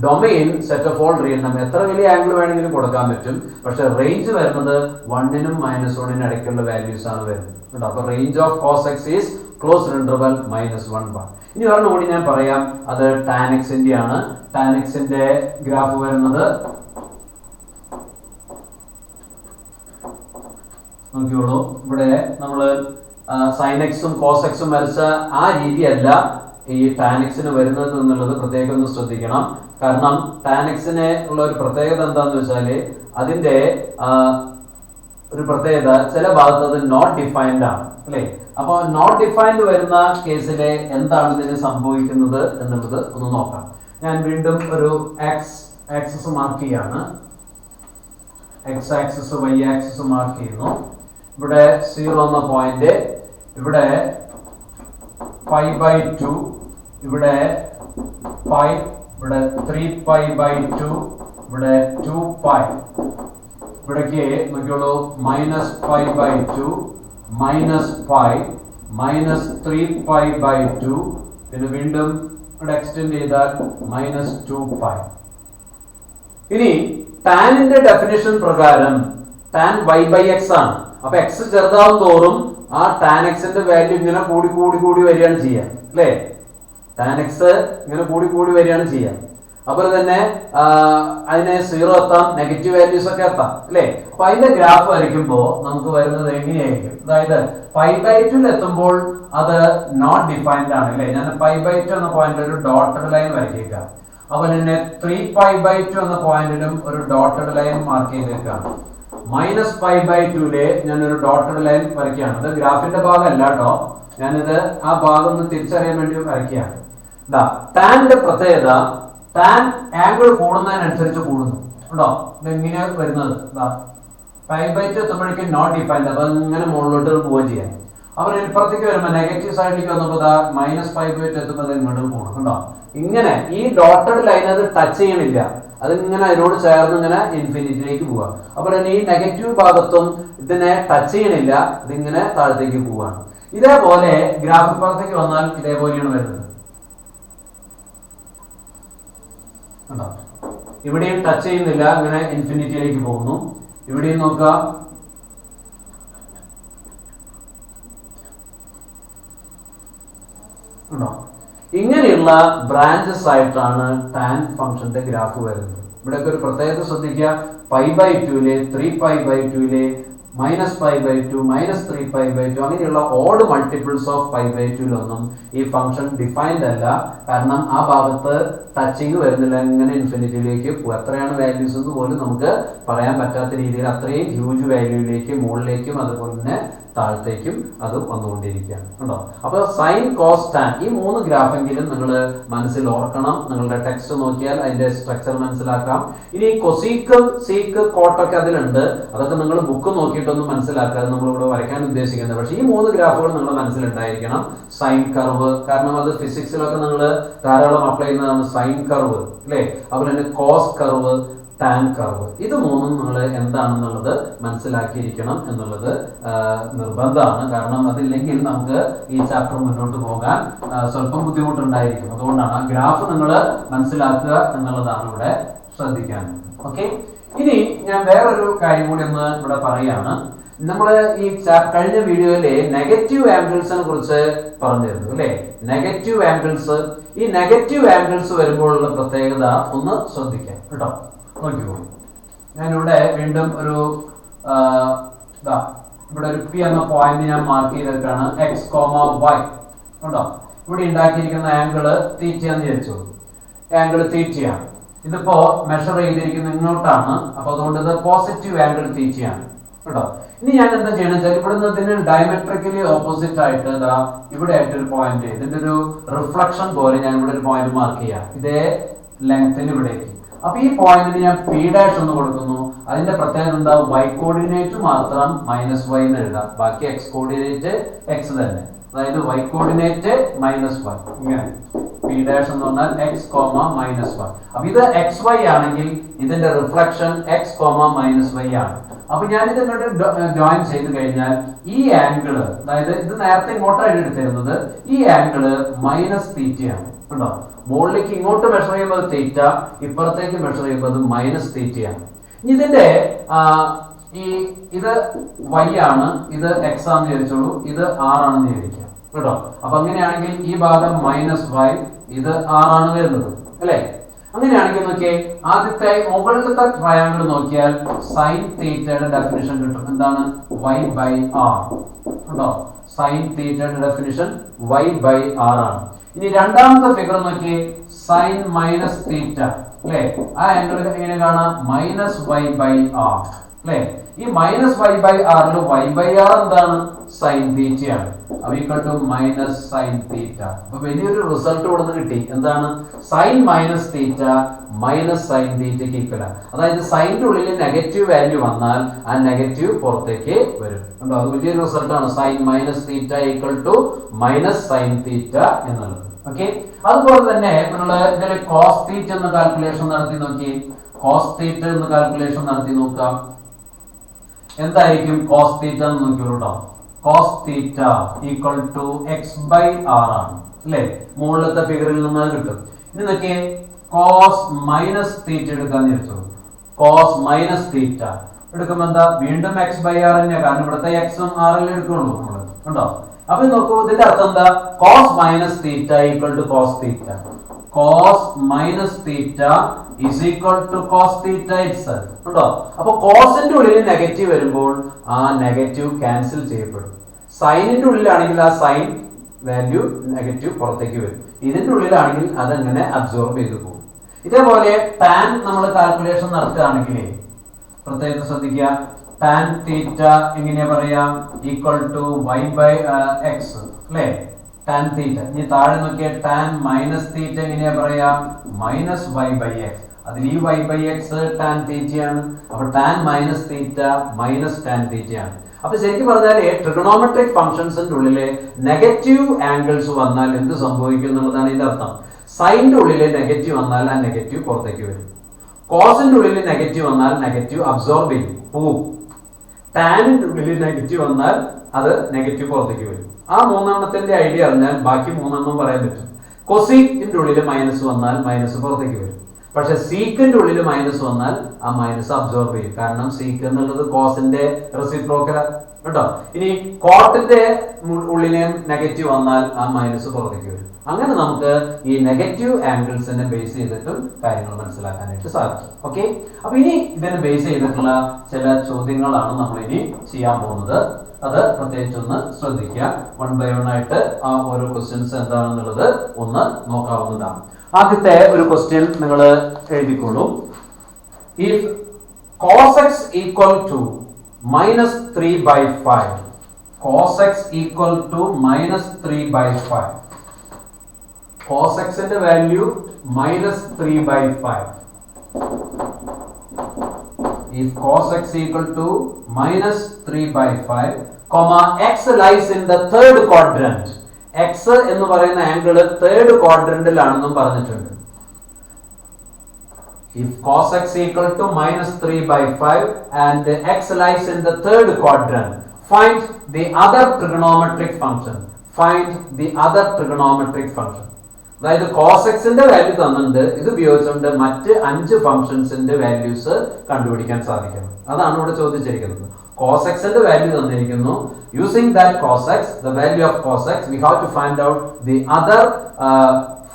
A: domain set of all real number എത്ര വലിയ ആംഗിൾ വേണമെങ്കിലും കൊടുക്കാൻ പറ്റും. പക്ഷെ റേഞ്ച് വരുന്നത് 1നും -1നും ഇടയ്ക്കുള്ള വാല്യൂസ് ആണ് വരുന്നത്. അപ്പൊ range of cos x is closed interval -1 1. ഇനി ഒരെണ്ണം കൂടി ഞാൻ പറയാം. അത് tan x ന്റെ ആണ്. tan x ന്റെ ഗ്രാഫ് വരുന്നത് നോക്കിയോളൂ. ഇവിടെ നമ്മള് സൈൻ എക്സും കോസ് എക്സും വരച്ച ആ രീതിയല്ല ഈ ടാൻ എക്സിന് വരുന്നത് എന്നുള്ളത് പ്രത്യേകം ഒന്ന് ശ്രദ്ധിക്കണം. കാരണം ടാൻ എക്സിന് ഉള്ള ഒരു പ്രത്യേകത എന്താന്ന് വെച്ചാല് അതിന്റെ ഒരു പ്രത്യേകത ചില ഭാഗത്ത് അത് നോട്ട് ഡിഫൈൻഡ് ആണ് അല്ലെ. അപ്പൊ നോട്ട് ഡിഫൈൻഡ് വരുന്ന കേസില് എന്താണ് ഇതിന് സംഭവിക്കുന്നത് എന്നുള്ളത് ഒന്ന് നോക്കാം. ഞാൻ വീണ്ടും ഒരു ആക്സിസ് മാർക്ക് ചെയ്യാണ്. X axis y axis mark ചെയ്യുന്നു. ഇവിടെ 0 എന്ന പോയിന്റ്, ഇവിടെ π/2, ഇവിടെ π, ഇവിടെ 3π/2, ഇവിടെ 2π. ഇവിടേക്ക് നോക്കിയോളൂ -π/2, -π, -3π/2, പിന്നെ വീണ്ടും ഇവിടെ എക്സ്റ്റെൻഡ് ചെയ്താൽ -2π. ഇനി ടാനിന്റെ ഡെഫിനിഷൻ പ്രകാരം ടാൻ y/x ആണ്. അപ്പൊ x ചെറുതാവും തോറും ആ ടാൻ എക്സിന്റെ വാല്യൂ ഇങ്ങനെ കൂടി വരികയാണ് ചെയ്യാം അല്ലേ. ടാൻ എക്സ് ഇങ്ങനെ കൂടി വരികയാണ് ചെയ്യാം. അതുപോലെ തന്നെ അതിനെ 0 എത്താം, നെഗറ്റീവ് വാല്യൂസ് ഒക്കെ എത്താം അല്ലേ. അപ്പൊ അതിന്റെ ഗ്രാഫ് വരയ്ക്കുമ്പോൾ നമുക്ക് വരുന്നത് എങ്ങനെയായിരിക്കും? അതായത് π/2 എത്തുമ്പോൾ അത് നോട്ട് ഡിഫൈൻഡ് ആണ് അല്ലേ. ഞാൻ π/2 എന്ന പോയിന്റിൽ ഒരു ഡോട്ടഡ് ലൈൻ വരയ്ക്കാം. അതുപോലെ തന്നെ 3π/2 എന്ന പോയിന്റിലും ഒരു ഡോട്ടഡ് ലൈൻ മാർക്ക് ചെയ്തേക്കാണ്. -π/2 ഞാനൊരു ഡോട്ടഡ് ലൈൻ വരയ്ക്കുകയാണ്. ഇത് ഗ്രാഫിന്റെ ഭാഗമല്ല കേട്ടോ, ഞാനിത് ആ ഭാഗം ഒന്ന് തിരിച്ചറിയാൻ വേണ്ടി വരയ്ക്കുകയാണ്. ടാന്റെ പ്രത്യേകത ടാൻ ആംഗിൾ കൂടുന്നതിനനുസരിച്ച് കൂടുന്നു കേട്ടോ. ഇത് എങ്ങനെയാ വരുന്നത്? π/2 എത്തുമ്പോഴേക്കും നോട്ട് ഡിഫൈൻഡ്, അപ്പൊ ഇങ്ങനെ മുകളിലോട്ട് പോവുകയും ചെയ്യാം. അപ്പൊ ഇപ്പുറത്തേക്ക് വരുമ്പോൾ നെഗറ്റീവ് സൈഡിലേക്ക് വന്നപ്പോൾ -π/2 എത്തുമ്പോൾ ഇങ്ങോട്ട് പോകണം കേട്ടോ. ഇങ്ങനെ ഈ ഡോട്ടഡ് ലൈൻ അത് ടച്ച് ചെയ്യണില്ല, അതിങ്ങനെ അതിനോട് ചേർന്ന് ഇങ്ങനെ ഇൻഫിനിറ്റിയിലേക്ക് പോവാ. അപ്പോൾ തന്നെ ഈ നെഗറ്റീവ് ഭാഗത്തും ഇതിനെ ടച്ച് ചെയ്യണില്ല, ഇതിങ്ങനെ താഴത്തേക്ക് പോവാണ്. ഇതേപോലെ ഗ്രാഫ് പുറത്തേക്ക് വന്നാൽ ഇതേപോലെയാണ് വരുന്നത്. കണ്ടോ? ഇവിടെയും ടച്ച് ചെയ്യുന്നില്ല, ഇങ്ങനെ ഇൻഫിനിറ്റിയിലേക്ക് പോകുന്നു. ഇവിടെയും നോക്കാം, ഉണ്ടോ? ഇങ്ങനെയുള്ള ബ്രാഞ്ചസ് ആയിട്ടാണ് ടാൻ ഫംഗ്ഷന്റെ ഗ്രാഫ് വരുന്നത്. ഇവിടെയൊക്കെ ഒരു പ്രത്യേകത ശ്രദ്ധിക്കുക. π/2 3π/2 -π/2 -3π/2 അങ്ങനെയുള്ള ഓഡ് മൾട്ടിപ്പിൾസ് ഓഫ് π/2 ഈ ഫംഗ്ഷൻ ഡിഫൈൻഡ് അല്ല. കാരണം ആ ഭാഗത്ത് ടച്ചിങ് വരുന്നില്ല, ഇങ്ങനെ ഇൻഫിനിറ്റിയിലേക്ക് പോകും. എത്രയാണ് വാല്യൂസ് എന്ന് പോലും നമുക്ക് പറയാൻ പറ്റാത്ത രീതിയിൽ അത്രയും ഹ്യൂജ് വാല്യൂയിലേക്ക് മുകളിലേക്കും അതുപോലെ തന്നെ താഴത്തേക്കും അത് വന്നുകൊണ്ടിരിക്കുകയാണ്. ഉണ്ടോ? അപ്പോൾ സൈൻ കോസ് ടാൻ ഈ 3 ഗ്രാഫെങ്കിലും നിങ്ങൾ മനസ്സിൽ ഓർക്കണം. നിങ്ങളുടെ ടെക്സ്റ്റ് നോക്കിയാൽ അതിന്റെ സ്ട്രക്ചർ മനസ്സിലാക്കാം. ഇനി കൊസീക്ക് സീക്ക് കോട്ടൊക്കെ അതിലുണ്ട്, അതൊക്കെ നിങ്ങൾ ബുക്ക് നോക്കിയിട്ടൊന്നും മനസ്സിലാക്കാതെ നമ്മളിവിടെ വരയ്ക്കാൻ ഉദ്ദേശിക്കുന്നത്. പക്ഷേ ഈ 3 ഗ്രാഫുകൾ നിങ്ങളുടെ മനസ്സിലുണ്ടായിരിക്കണം. സൈൻ കർവ്, കാരണം അത് ഫിസിക്സിലൊക്കെ നിങ്ങൾ ധാരാളം അപ്ലൈ ചെയ്യുന്നതാണ്. സൈൻ കർവ് അല്ലേ? അതുപോലെ തന്നെ കോസ് കർവ്, ടാൻ കർവ്, ഇത് 3ഉം നിങ്ങൾ എന്താണെന്നുള്ളത് മനസ്സിലാക്കിയിരിക്കണം എന്നുള്ളത് നിർബന്ധമാണ്. കാരണം അതില്ലെങ്കിൽ നമുക്ക് ഈ ചാപ്റ്റർ മുന്നോട്ട് പോകാൻ സ്വല്പം ബുദ്ധിമുട്ടുണ്ടായിരിക്കും. അതുകൊണ്ടാണ് ആ ഗ്രാഫ് നിങ്ങൾ മനസ്സിലാക്കുക എന്നുള്ളതാണ് ഇവിടെ ശ്രദ്ധിക്കാൻ. ഓക്കെ, ഇനി ഞാൻ വേറൊരു കാര്യം കൂടി ഒന്ന് ഇവിടെ പറയാണ്. നമ്മൾ ഈ കഴിഞ്ഞ വീഡിയോയിലെ നെഗറ്റീവ് ആംഗിൾസിനെ കുറിച്ച് പറഞ്ഞിരുന്നു അല്ലെ? നെഗറ്റീവ് ആംഗിൾസ്, ഈ നെഗറ്റീവ് ആംഗിൾസ് വരുമ്പോഴുള്ള പ്രത്യേകത ഒന്ന് ശ്രദ്ധിക്കാം കേട്ടോ. നോക്കിക്കോളൂ, ഞാനിവിടെ വീണ്ടും ഒരു ഇവിടെ ഒരു പി എന്ന പോയിന്റ് ഞാൻ മാർക്ക് ചെയ്തിട്ടാണ് എക്സ് കോമ വൈ. കേട്ടോ, ഇവിടെ ഉണ്ടാക്കിയിരിക്കുന്ന ആംഗിള് തീറ്റയെന്ന് വിചാരിച്ചോളൂ. ആംഗിൾ തീറ്റയാണ്. ഇതിപ്പോ മെഷർ ചെയ്തിരിക്കുന്നത് ഇങ്ങോട്ടാണ്. അപ്പൊ അതുകൊണ്ട് ഇത് പോസിറ്റീവ് ആംഗിൾ തീറ്റയാണ്. കേട്ടോ, ഇനി ഞാൻ എന്താ ചെയ്യണം വെച്ചാൽ ഇവിടുന്ന് ഇതിന് ഡയമെട്രിക്കലി ഓപ്പോസിറ്റ് ആയിട്ട് ഇവിടെ ആയിട്ടൊരു പോയിന്റ്, ഇതിന്റെ ഒരു റിഫ്ലക്ഷൻ പോലെ ഞാൻ ഇവിടെ ഒരു പോയിന്റ് മാർക്ക് ചെയ്യാം. ഇതേ ലെങ്ത്തിന് ഇവിടേക്ക്. അപ്പൊ ഈ പോയിന്റിന് ഞാൻ പി ഡാഷ് എന്ന് കൊടുക്കുന്നു. അതിന്റെ പ്രത്യേകത എന്താ? വൈ കോർഡിനേറ്റ് മാത്രം -y എന്ന് എഴുതാം, ബാക്കി എക്സ് കോർഡിനേറ്റ് എക്സ് തന്നെ. അതായത് വൈ കോർഡിനേറ്റ് -y, ഇങ്ങനെ പി ഡാഷ് എന്ന് പറഞ്ഞാൽ എക്സ് കോമ -y. അപ്പൊ ഇത് xy ആണെങ്കിൽ ഇതിന്റെ റിഫ്ലക്ഷൻ എക്സ് കോമ -y ആണ്. അപ്പൊ ഞാനിത് ഇങ്ങോട്ട് ജോയിൻ ചെയ്ത് കഴിഞ്ഞാൽ ഈ ആംഗിള്, അതായത് ഇത് നേരത്തെ ഇങ്ങോട്ടാണ് എടുത്തിരുന്നത്, ഈ ആംഗിള് -θ ഉണ്ടോ? മുകളിലേക്ക് ഇങ്ങോട്ട് മെഷർ ചെയ്യുമ്പോൾ തീറ്റ, ഇപ്പുറത്തേക്ക് മെഷർ ചെയ്യുമ്പോൾ അത് -θ. ഇതിന്റെ ഇത് y ആണ്, ഇത് x ആണെന്ന് വിചാരിച്ചോളൂ, ഇത് r ആണെന്ന് വിചാരിക്കാം കേട്ടോ. അപ്പൊ അങ്ങനെയാണെങ്കിൽ ഈ ഭാഗം -y, ഇത് r ആണ് വരുന്നത് അല്ലെ? അങ്ങനെയാണെങ്കിൽ നോക്കിയേ, ആദ്യത്തെ മുകളിലത്തെ ട്രയാങ്കിൾ നോക്കിയാൽ സൈൻ തീറ്റയുടെ ഡെഫിനിഷൻ കിട്ടും. എന്താണ്? y/r കേട്ടോ. സൈൻ തീറ്റയുടെ ഡെഫിനിഷൻ y/r ആണ്. ഇനി രണ്ടാമത്തെ ഫിഗർ നോക്കിയേ, സൈൻ -θ അല്ലെ? ആ ആംഗിൾ എങ്ങനെ കാണാം? -y/r അല്ലെ? ഈ -y/r y/r എന്താണ്? സൈൻ തീറ്റയാണ്. Sine theta. അപ്പൊ വലിയൊരു റിസൾട്ട് ഇവിടെ നിന്ന് കിട്ടി. എന്താണ്? സൈൻ -θ സൈൻ തീറ്റയ്ക്ക് ഈക്വൽ. അതായത് സൈനിന്റെ ഉള്ളിൽ നെഗറ്റീവ് വാല്യൂ വന്നാൽ ആ നെഗറ്റീവ് പുറത്തേക്ക് വരും. കണ്ടോ? അത് വലിയൊരു റിസൾട്ടാണ്. സൈൻ -θ സൈൻ തീറ്റ എന്നുള്ളത്. ഓക്കെ, അതുപോലെ തന്നെ നമ്മള് ഇതിൽ കോസ് തീറ്റ എന്ന കാൽക്കുലേഷൻ നടത്തി നോക്കി. കോസ് തീറ്റ എന്ന കാൽക്കുലേഷൻ നടത്തി നോക്കാം. എന്തായിരിക്കും കോസ് തീറ്റ എന്ന് നോക്കിയോളൂ കേട്ടോ. Cos theta equal to x/r ആണ് അല്ലെ? മുകളിലത്തെ ഫിഗറിൽ നിന്ന് കിട്ടും. ഇനി നോക്കിയേ, കോസ് -θ എടുക്കാന്ന് വിചാരിച്ചോളൂ. കോസ് -θ എടുക്കുമ്പോ എന്താ? വീണ്ടും x/r തന്നെയാ, കാരണം ഇവിടുത്തെ x ഉം r അല്ലേ എടുക്കുള്ളൂ നമ്മള്. ഉണ്ടോ? അപ്പൊ നോക്കൂ, ഇതിന്റെ അർത്ഥം എന്താ? Cos -θ equal to cos theta. Cos -θ is equal to cos theta itself. ഉണ്ടോ? അപ്പൊ കോസിന്റെ ഉള്ളിൽ നെഗറ്റീവ് വരുമ്പോൾ ആ നെഗറ്റീവ് ക്യാൻസൽ ചെയ്യപ്പെടും. സൈനിന്റെ ഉള്ളിലാണെങ്കിൽ ആ സൈൻ വാല്യൂ നെഗറ്റീവ് പുറത്തേക്ക് വരും. ഇതിന്റെ ഉള്ളിലാണെങ്കിൽ അതങ്ങനെ അബ്സോർബ് ചെയ്തു പോകും. ഇതേപോലെ ടാൻ നമ്മൾ കാൽക്കുലേഷൻ നടത്തുകയാണെങ്കിൽ പ്രത്യേകം ശ്രദ്ധിക്കുക. ടാൻ തീറ്റ എങ്ങനെയാ പറയാ? ഈക്വൽ ടു y/x അല്ലേ? Tan theta. ഇനി താഴെ നോക്കിയ ടാൻ -θ എങ്ങനെയാ പറയാ? -y/x. അതിൽ ഈ y/x ടാൻ തീറ്റയാണ്. അപ്പൊ ടാൻ -θ ടാൻ തീറ്റയാണ്. അപ്പൊ ശരിക്കും പറഞ്ഞാൽ ട്രിഗണോമെട്രിക് ഫംഗ്ഷൻസിന്റെ ഉള്ളിലെ നെഗറ്റീവ് ആംഗിൾസ് വന്നാൽ എന്ത് സംഭവിക്കും എന്നുള്ളതാണ് ഇതിന്റെ അർത്ഥം. സൈനിന്റെ ഉള്ളിലെ നെഗറ്റീവ് വന്നാൽ ആ നെഗറ്റീവ് പുറത്തേക്ക് വരും. കോസിന്റെ ഉള്ളിൽ നെഗറ്റീവ് വന്നാൽ നെഗറ്റീവ് അബ്സോർബ് ചെയ്യും, പോവും. ടാനിന്റെ ഉള്ളിൽ നെഗറ്റീവ് വന്നാൽ അത് നെഗറ്റീവ് പുറത്തേക്ക് വരും. ആ മൂന്നെണ്ണത്തിന്റെ ഐഡിയ അറിഞ്ഞാൽ ബാക്കി മൂന്നെണ്ണം പറയാൻ പറ്റും. കൊസീക്കിന്റെ ഉള്ളിൽ മൈനസ് വന്നാൽ മൈനസ് പുറത്തേക്ക് വരും. പക്ഷെ സീക്കിന്റെ ഉള്ളിൽ മൈനസ് വന്നാൽ ആ മൈനസ് അബ്സോർബ് ചെയ്യും. കാരണം സീക്ക് എന്നുള്ളത് കോസിന്റെ റെസിപ്രോക്കൽ കേട്ടോ. ഇനി കോട്ടിന്റെ ഉള്ളിലെ നെഗറ്റീവ് വന്നാൽ ആ മൈനസ് പുറത്തേക്ക് വരും. അങ്ങനെ നമുക്ക് ഈ നെഗറ്റീവ് ആംഗിൾസിനെ ബേസ് ചെയ്തിട്ടും കാര്യങ്ങൾ മനസ്സിലാക്കാനായിട്ട് സാധിക്കും. ഓക്കെ, അപ്പൊ ഇനി ഇതിനെ ബേസ് ചെയ്തിട്ടുള്ള ചില ചോദ്യങ്ങളാണ് നമ്മൾ ഇനി ചെയ്യാൻ പോകുന്നത്. അത് പ്രത്യേകിച്ചൊന്ന് ശ്രദ്ധിക്കുക. 1 by 1 ആയിട്ട് ആ ഓരോ ക്വസ്റ്റ്യൻസ് എന്താണെന്നുള്ളത് ഒന്ന് നോക്കാവുന്നതാണ്. ആദ്യത്തെ ഒരു ക്വസ്റ്റ്യൻ നിങ്ങൾ എഴുതിക്കോളൂ. If cos x equal to minus 3 by 5, cos x equal to minus 3 by 5, cos x ന്റെ value minus 3 by 5. If cos x equal to minus 3 by 5, comma x lies in the third quadrant. x എന്ന് പറയുന്ന angle third ക്വാഡ്രന്റിലാണെന്നും പറഞ്ഞിട്ടുണ്ട്. If cos x equal to minus 3 by 5 and x lies in the third quadrant, find the other trigonometric function. Find the other trigonometric function. അതായത് cos x ന്റെ value തന്നിട്ടുണ്ട്. ഇത് ഉപയോഗിച്ചുകൊണ്ട് മറ്റ് 5 ഫംഗ്ഷൻസിന്റെ values കണ്ടുപിടിക്കാൻ സാധിക്കണം. അതാണ് ഇവിടെ ചോദിച്ചിരിക്കുന്നത്. cos x ന്റെ വാല്യൂ തന്നിരിക്കുന്നു. Using that cos x, the value of cos x, we have to find out the other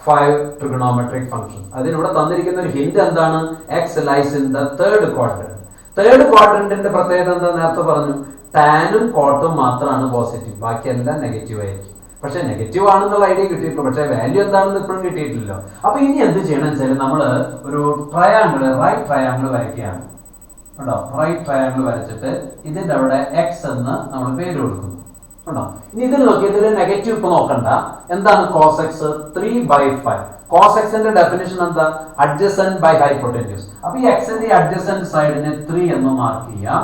A: 5 trigonometric functions. അതിനിവിടെ തന്നിരിക്കുന്ന ഒരു ഹിന്റ് എന്താണ്? x lies in the third quadrant. Third ക്വാഡ്രന്റിന്റെ പ്രത്യേകത എന്താ? നേരത്തെ പറഞ്ഞു, ടാനും കോട്ടും മാത്രമാണ് പോസിറ്റീവ്, ബാക്കിയെല്ലാം നെഗറ്റീവ് ആയിരിക്കും. പക്ഷെ നെഗറ്റീവ് ആണെന്നുള്ള ഐഡിയ കിട്ടിയിട്ടുള്ളൂ. പക്ഷെ വാല്യൂ എന്താണെന്ന് ഇപ്പോഴും കിട്ടിയിട്ടില്ല. അപ്പൊ ഇനി എന്ത് ചെയ്യണം വെച്ചാൽ നമ്മൾ ഒരു ട്രയാങ്കിൾ, റൈറ്റ് ട്രയാങ്കിൾ വരയ്ക്കുകയാണ് കേട്ടോ. റൈറ്റ് ട്രയാങ്കിൾ വരച്ചിട്ട് ഇതിന്റെ അവിടെ എക്സ് എന്ന് നമ്മൾ പേര് കൊടുക്കുന്നു കേട്ടോ. ഇനി ഇതിൽ നോക്കി, ഇതിൽ നെഗറ്റീവ് ഇപ്പൊ നോക്കണ്ട. എന്താണ് കോസ് എക്സ്? 3 by 5. കോസ് എക്സിന്റെ ഡെഫിനിഷൻ എന്താ? Adjacent by hypotenuse. അപ്പൊ ഈ എക്സിന്റെ അഡ്ജസന്റ് സൈഡിനെ 3 എന്ന് മാർക്ക് ചെയ്യാം,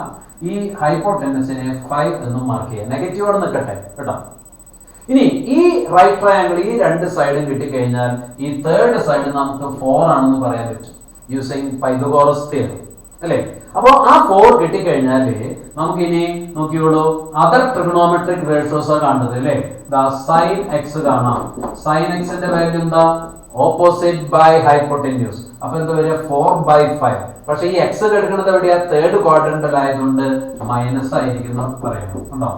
A: ഈ ഹൈപ്പോട്ടന്യൂസിനെ 5 എന്ന് മാർക്ക് ചെയ്യാം. നെഗറ്റീവ് അവിടെ നിൽക്കട്ടെ കേട്ടോ. ഇനി ഈ റൈറ്റ് ട്രയാങ്കിൾ ഈ രണ്ട് സൈഡും കിട്ടിക്കഴിഞ്ഞാൽ ഈ തേർഡ് സൈഡ് നമുക്ക് 4 ആണെന്ന് പറയാൻ പറ്റും, യൂസിങ് പൈതഗോറസ് തിയറി അല്ലേ. അപ്പോ ആ 4 കിട്ടിക്കഴിഞ്ഞാല് നമുക്ക് ഇനി നോക്കിയോളൂ, അതർ ട്രിഗണോമെട്രിക് റേഷ്യോസ് കാണുന്നത് അല്ലേ. സൈൻ എക്സ് കാണാം. സൈൻ എക്സിന്റെ വാല്യൂ എന്താ? Opposite by hypotenuse. അപ്പൊ എന്താ വരിക? 4 by 5. പക്ഷെ ഈ എക്സ് എടുക്കുന്നത് എവിടെയാ? തേർഡ് ക്വാഡ്രന്റിലായതുകൊണ്ട് മൈനസ് ആയിരിക്കും പറയണം ഉണ്ടോ.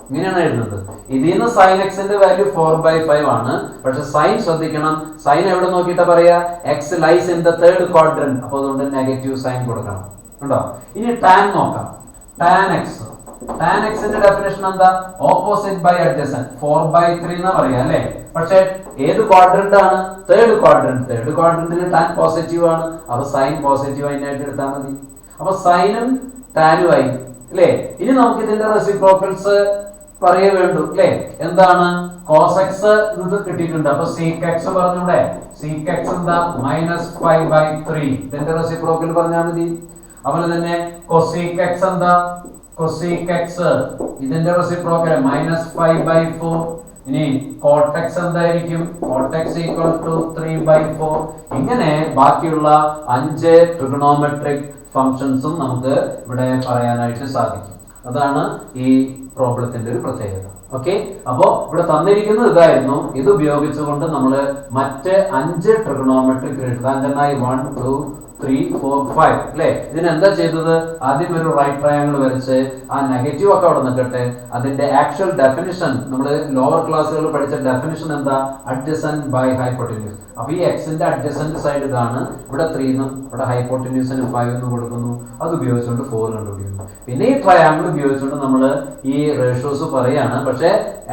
A: ഇങ്ങനെയാണ് എഴുതുന്നത്. ഇതിൽ നിന്ന് സൈൻ എക്സിന്റെ വാല്യൂ 4 by 5 ആണ്. പക്ഷെ സൈൻ ശ്രദ്ധിക്കണം, സൈൻ എവിടെ നോക്കിയിട്ട് പറയാ? X lies in the third quadrant. അപ്പൊ അതുകൊണ്ട് നെഗറ്റീവ് സൈൻ കൊടുക്കണം ഉണ്ടോ. ഇനി ടാൻ നോക്കാം. ടാൻ എക്സ്, ടാൻ എക്സിന്റെ ഡെഫിനേഷൻ എന്താ? Opposite by adjacent. 4 by 3 എന്ന് പറയാ അല്ലെ. പക്ഷെ ഏത് ക്വാഡ്രന്റ് ആണ്? Third quadrant. തേർഡ് ക്വാഡ്രന്റിൽ ടാൻ പോസിറ്റീവ് ആണ്. അപ്പൊ സൈൻ പോസിറ്റീവ് ആയിട്ട് എടുത്താൽ മതി. അപ്പൊ സൈനും ടാനും ആയി അല്ലേ. ഇനി നമുക്ക് ഇതിന്റെ റെസിപ്രോക്കൽസ് പറയേ വേണ്ടു അല്ലേ. എന്താണ്? cos x ഇത് കിട്ടിയിട്ടുണ്ട്. അപ്പൊ sec x പറഞ്ഞൂടെ? sec x എന്താ? -5 by 3. ഇതിന്റെ റെസിപ്രോക്കൽ പറഞ്ഞാൽ മതി. അതുപോലെ തന്നെ cosec x എന്താ? cosec x ഇതിന്റെ റെസിപ്രോക്കൽ -5 by 4. ഇനി cot x എന്തായിരിക്കും? cot x = 3 by 4. ഇങ്ങനെ ബാക്കിയുള്ള 5 ട്രിഗണോമെട്രിക് ഫംഗ്ഷൻസും നമുക്ക് ഇവിടെ പറയാനായിട്ട് സാധിക്കും. അതാണ് ഈ പ്രോബ്ലത്തിന്റെ ഒരു പ്രത്യേകത. ഓക്കെ, അപ്പോ ഇവിടെ തന്നിരിക്കുന്നത് ഇതായിരുന്നു. ഇത് ഉപയോഗിച്ചുകൊണ്ട് നമ്മൾ മറ്റ് 5 ട്രിഗണോമെട്രിക് ഉദാഹരണമായി 1 2 3 4 5 അല്ലെ. ഇതിനെന്താ ചെയ്തത്? ആദ്യം ഒരു റൈറ്റ് ട്രയാങ്കിൾ വരച്ച് ആ നെഗറ്റീവ് ഒക്കെ അവിടെ നിൽക്കട്ടെ. അതിന്റെ ആക്ച്വൽ ഡെഫിനിഷൻ നമ്മൾ ലോവർ ക്ലാസ്സുകൾ പഠിച്ച ഡെഫിനിഷൻ എന്താ? Adjacent by hypotenuse. അപ്പൊ ഈ എക്സിന്റെ അഡ്ജസന്റ് സൈഡ് ഇതാണ്. ഇവിടെ 3 എന്നും ഇവിടെ ഹൈപ്പോട്ടന്യൂസിന് 5 എന്നും കൊടുക്കുന്നു. അത് ഉപയോഗിച്ചുകൊണ്ട് 4 കണ്ടുപിടിക്കുന്നു. പിന്നെ ഈ ട്രയാങ്കിൾ ഉപയോഗിച്ചുകൊണ്ട് നമ്മൾ ഈ റേഷ്യോസ് പറയാണ്. പക്ഷെ